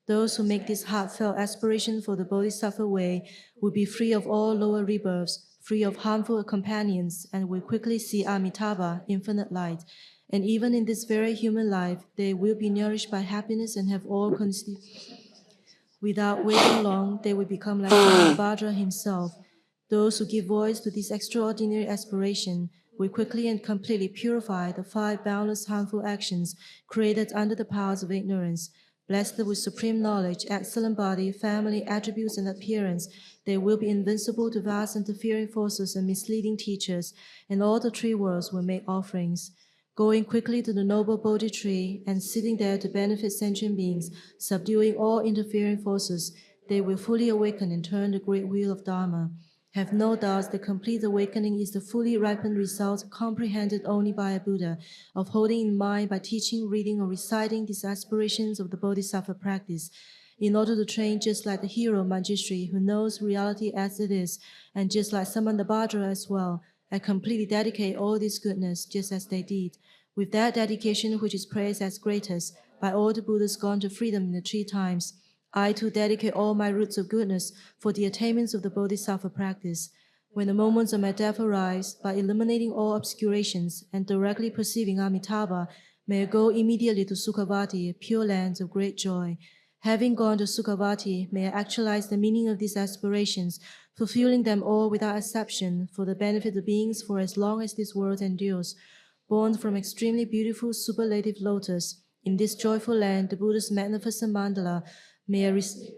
Those who make this heartfelt aspiration for the Bodhisattva way will be free of all lower rebirths, free of harmful companions, and will quickly see Amitabha, infinite light. And even in this very human life, they will be nourished by happiness and have all conceived. Without waiting long, they will become like Samantabhadra himself. Those who give voice to this extraordinary aspiration will quickly and completely purify the 5 boundless harmful actions created under the powers of ignorance. Blessed with supreme knowledge, excellent body, family, attributes, and appearance, they will be invincible to vast interfering forces and misleading teachers, and all the 3 worlds will make offerings. Going quickly to the noble Bodhi tree and sitting there to benefit sentient beings, subduing all interfering forces, they will fully awaken and turn the great wheel of Dharma. Have no doubts the complete awakening is the fully ripened result comprehended only by a Buddha, of holding in mind by teaching, reading, or reciting these aspirations of the Bodhisattva practice, in order to train just like the hero Manjushri, who knows reality as it is, and just like Samantabhadra as well. I completely dedicate all this goodness just as they did. With that dedication which is praised as greatest by all the Buddhas gone to freedom in the 3 times, I too dedicate all my roots of goodness for the attainments of the Bodhisattva practice. When the moments of my death arise, by eliminating all obscurations and directly perceiving Amitabha, may I go immediately to Sukhavati, pure lands of great joy. Having gone to Sukhavati, may I actualize the meaning of these aspirations, fulfilling them all without exception for the benefit of beings for as long as this world endures. Born from extremely beautiful superlative lotus, in this joyful land, the Buddha's magnificent mandala, may I receive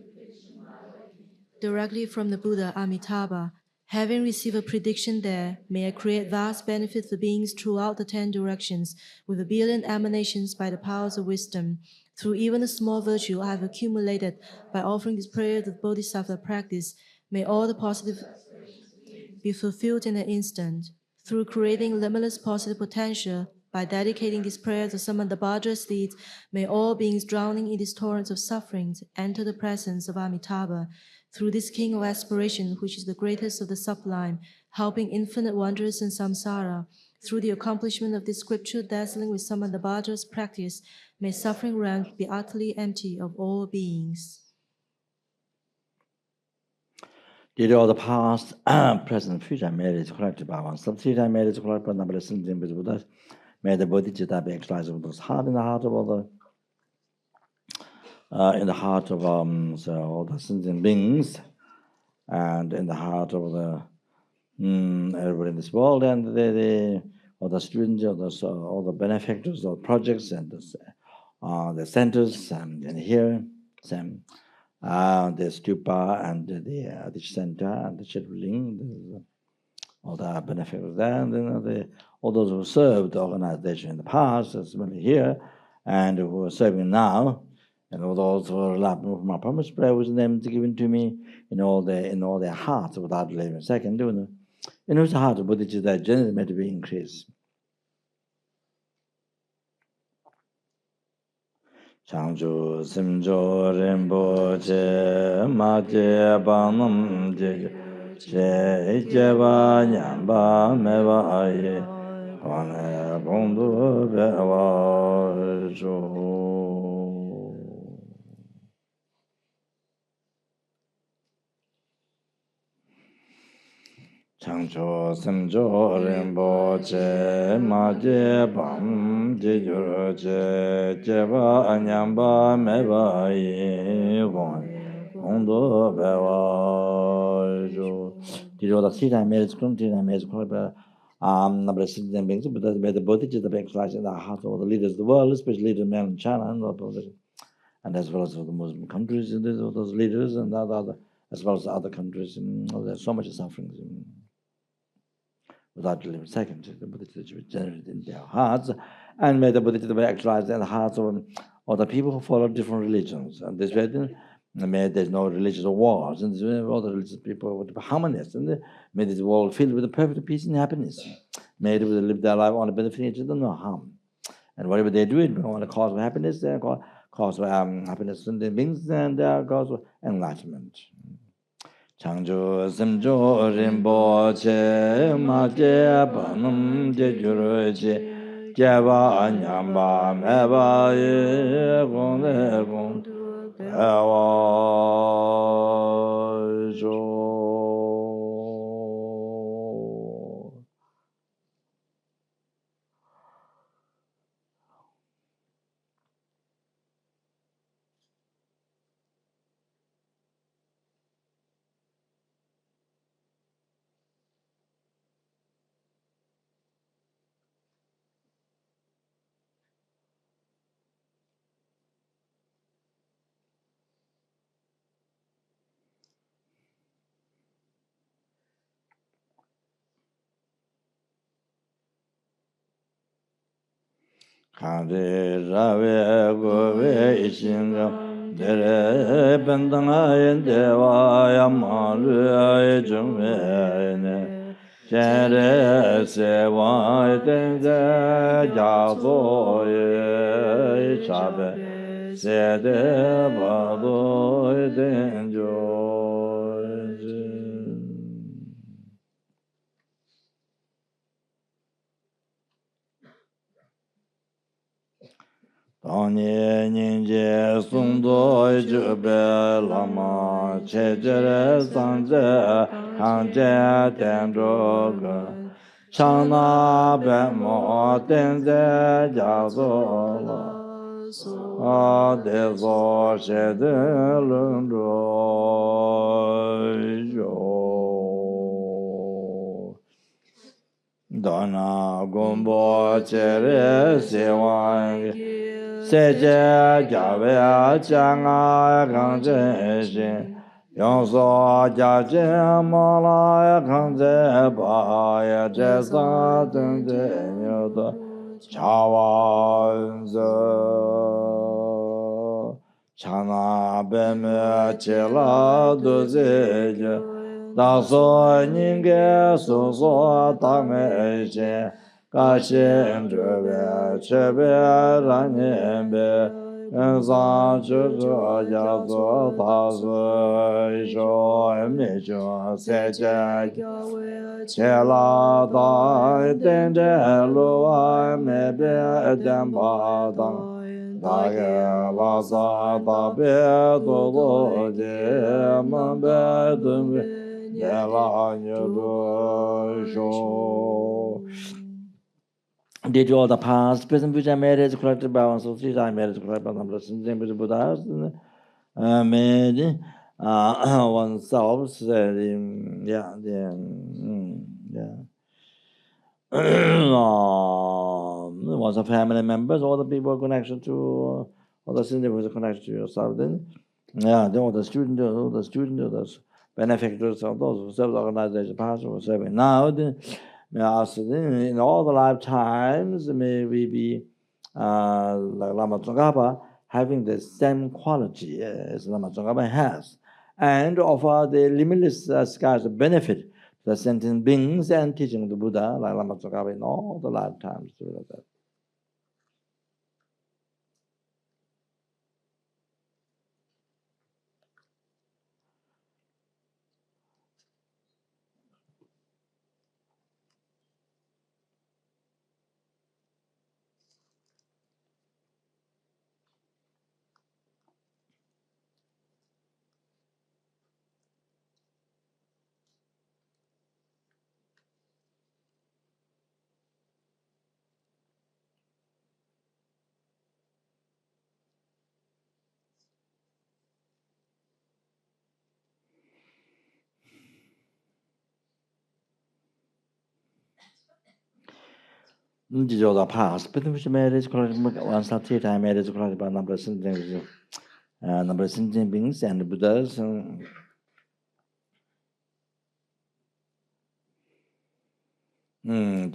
directly from the Buddha Amitabha. Having received a prediction there, may I create vast benefit for beings throughout the 10 directions, with 1 billion emanations by the powers of wisdom. Through even the small virtue I have accumulated by offering this prayer of Bodhisattva practice, may all the positive be fulfilled in an instant. Through creating limitless positive potential, by dedicating this prayer to Samantabhadra's deeds, may all beings drowning in these torrents of sufferings enter the presence of Amitabha. Through this king of aspiration, which is the greatest of the sublime, helping infinite wanderers in samsara, through the accomplishment of this scripture dazzling with Samantabhadra's practice, may suffering realms be utterly empty of all beings. Did all the past, present, future marriage collected by oneself, three-time marriage collected by number of sins with us, may the bodhicitta be exercised with those heart in the heart of all the in the heart of so all the sentient beings, and in the heart of the everybody in this world, and all the students, all the benefactors of projects, and the centers, and here, the Stupa, and the center, and the scheduling, all the benefactors there, and then all those who served the organization in the past, as well here, and who are serving now. And all those who are laughing from my promise prayer was named given to me in all their hearts without living a second. In whose heart of bodhicitta that generally meant to be increased. Changju Simjo Rinpoche Maje Banam Je Jeva Nyamba Meva Aye Wane Bundu Bewa Jo. Changcho Simjo Rinpoche Maje Bam Jejuro Je Jeva Anyamba Meba Ye Ondo Bewa Jo. Did all the three-time marriage number of citizen beings, but that's the bodhicitta beings lies in the heart of all the leaders of the world, especially leaders of men in China, and as well as of the Muslim countries, and those leaders, and other, as well as other countries. There's so much suffering. Without living second, the bodhicitta be generated in their hearts, and may the bodhicitta be actualized in the hearts of all the people who follow different religions. And this way, may there's no religious wars, and all the religious people would be harmonious, and may this world filled with the perfect peace and happiness. May they live their life on the benefit of each other, no harm. And whatever they do, it on the cause of happiness, cause of happiness in the beings, and cause of enlightenment. Changju Simjo Rinpoche Maje Banam Jejuro Je Jeva Anyamba Meba Ye Gone Gon Ewa Jo. Kande Rave Gove Ishingam Dere Bendana Dewa Yamalu Jumene Jere Sewa Denze Jazo Shabe Sede Bado Denjo. Tanye Ninje Sundo Jube Lama Chejere Sanje Hanje Dendroga Chana Bemo Denze Jazola Adezo Shede Lundro Dana Gumbo Chere Sewang Seje Jave Changa Kanje Yonso Jaje Mala Kanje Baya Jesa Dende Yoda Chawanza Chana Beme Chela Dozeja Daso Ninge Soso Tame Kashin Jube Chebe Ranyembe Ensan Chujo Jazo Tazo Isho Emisho Seche Chela Da Dende Lua Mebe Demba Dang Dage Lasa Tabe Dodo Je Mambe Dumbe Did all the past, present, future marriage, collected balance of three time marriage, collected numbers, and then with the Buddhas, made oneself, was a family members, all the people connection to all the sins was a connection to yourself. Then, all the students, the benefactors of those who serve the organization, past who serving now. Then, in all the lifetimes, may we be like Lama Tsongkhapa, having the same quality as Lama Tsongkhapa has, and offer the limitless skies of benefit the sentient beings and teaching of the Buddha, like Lama Tsongkhapa, in all the lifetimes. Like that. This is all the past, but which marriage, one sati time marriage, about number of sentient beings and Buddhas.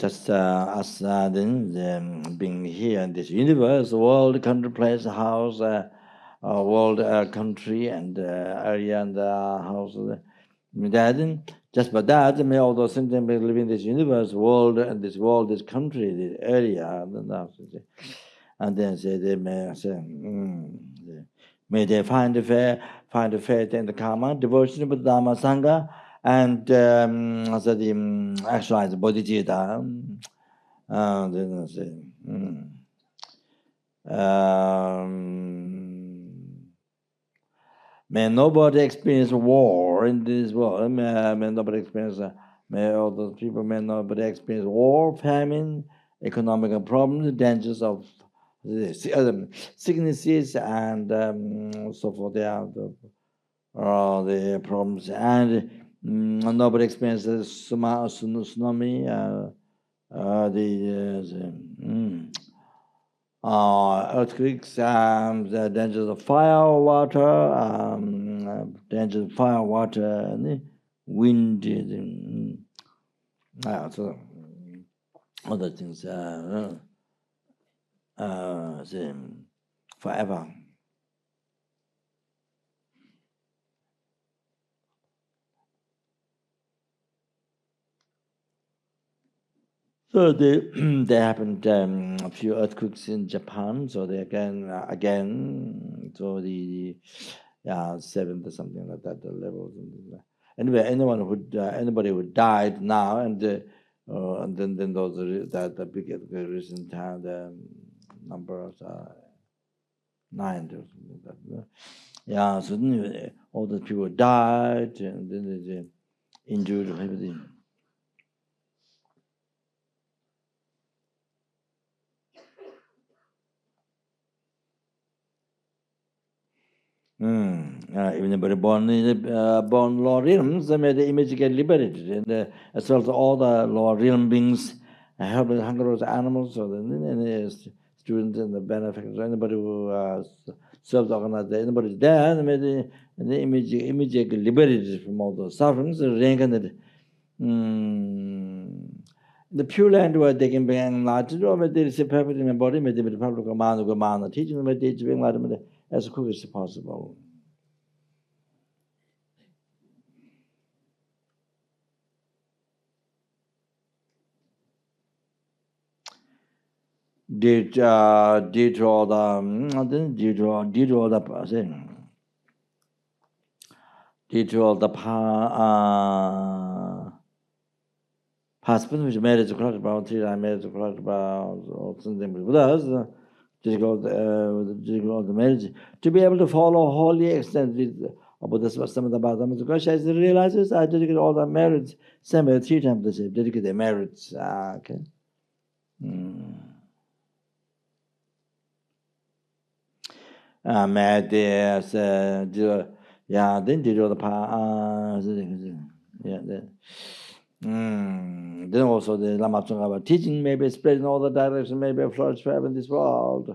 Just as then being here in this universe, world, country, place, house, world, country, and area, and house. That just but that may all those sentient beings living in this universe, world, and this world, this country, this area, and then say they may say, may they find the faith in the karma, devotion to the Dhamma Sangha, and actualize bodhicitta. Then say, may nobody experience war in this world. May nobody experience. May all those people may nobody experience war, famine, economic problems, dangers of sicknesses, and so forth. The problems, and nobody experiences tsunami, earthquakes, the dangers of fire, water, dangers of fire, water, wind, so other things, forever. So there happened a few earthquakes in Japan. So they again. So the 7th or something like that, the levels. Anyway, anybody who died now, and then those the big recent time, the numbers are 9 or something like that. So then all the people died, and then they injured everything. Even if born lower realms, the image get liberated, and as well as all the lower realm beings helping hungry animals, so the students and the benefactors, anybody who serves the organization, anybody there, the image get liberated from all those sufferings, reincarnated. The Pure Land where they can be enlightened, or they receive perfect in the body, may they be the public command, teaching them to be enlightened as quick as possible. Did all the past, which marriage about 3 times marriage about something with us, the marriage, to be able to follow wholly extended about this was some of the bottom because she realizes I dedicate all the merits, same as 3 times the same, dedicate the merits. Okay. Mad yes, yeah, then did the yeah, then also the Lama Tsongkhapa teaching maybe spread in all the directions, maybe flourish forever in this world.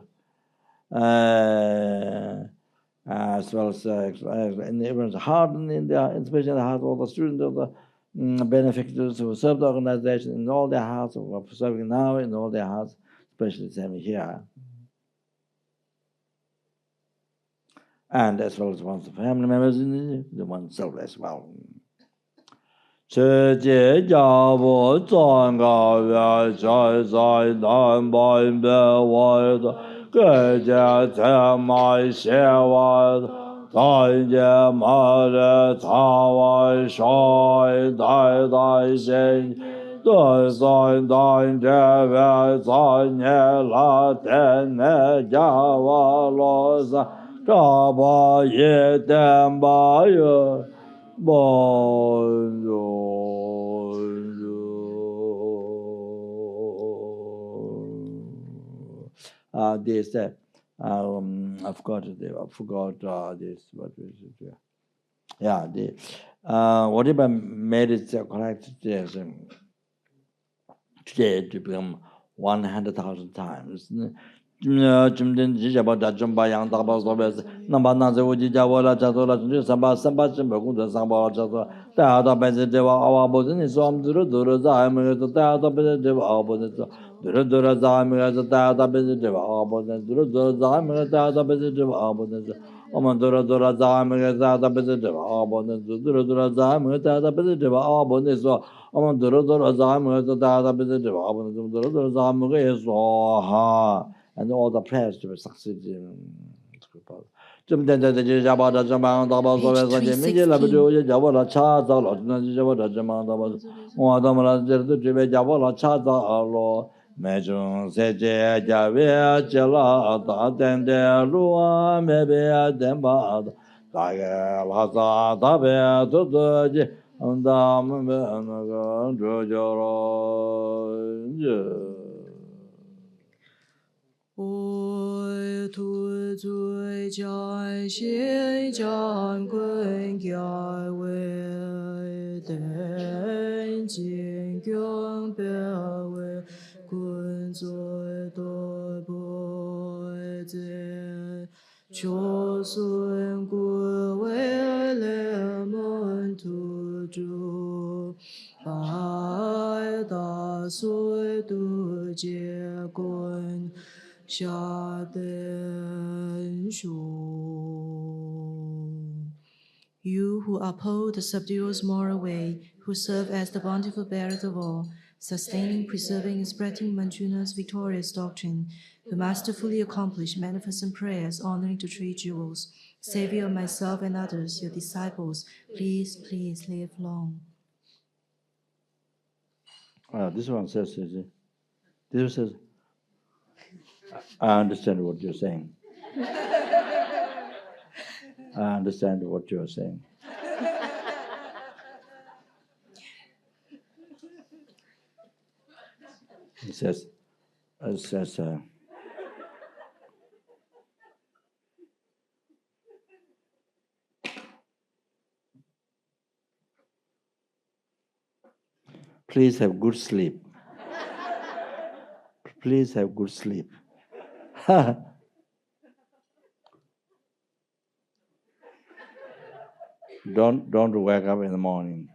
As well as in everyone's heart, and especially in the heart of all the students of the benefactors who serve the organization in all their hearts, or serving now in all their hearts, especially same here. And as well as one's family members, the oneself as well. 世界家务总高原山山南北北外的各家在买些外的三界马的草外水代代心对三代这个三年拉天的家务罗萨这把一点把哟 This I forgot this. What was it? Yeah, whatever made it correct today to become 100,000 times. 今天几下把大中把羊大把说白是，那把那在我家我了家做了，就三把真把工作三把家做，大家到白是这把阿不真的说我们都了在没个，大家到白是这把阿不真说，都了在没个，大家到白是这把阿不真，都在没个，大家到白是这把阿不真说，我们都了在没个，大家到白是这把阿不真说，都了在没个，大家到白是这把阿不真说，我们都了在没个，大家到白是这把阿不真说，都了在没个也说哈。 And all the prayers to succeed in 좀 된다 이제 잡아다 잡아 잡아 잡아서 이제 민지 라비도 이제 잡아라 찾아라 이제 잡아다 잡아 잡아 와다마라 이제 집에 잡아라 찾아라 매중 세제 자베 젤라 다된데 루아 메베 덴바 다게 라자 다베 도도지 온다면 나가 조조로 이제 我徒罪将心将根教为等经供表为kun罪多不罪，求孙故为了门徒主，百大岁度结棍。 You who uphold the subduous moral way, who serve as the bountiful bearer of all, sustaining, preserving, and spreading Manjuna's victorious doctrine, who masterfully accomplish magnificent prayers honoring to 3 jewels, savior of myself and others, your disciples, please live long. This one says, this says, I understand what you're saying. I understand what you're saying. It says, please have good sleep. Please have good sleep. Don't wake up in the morning.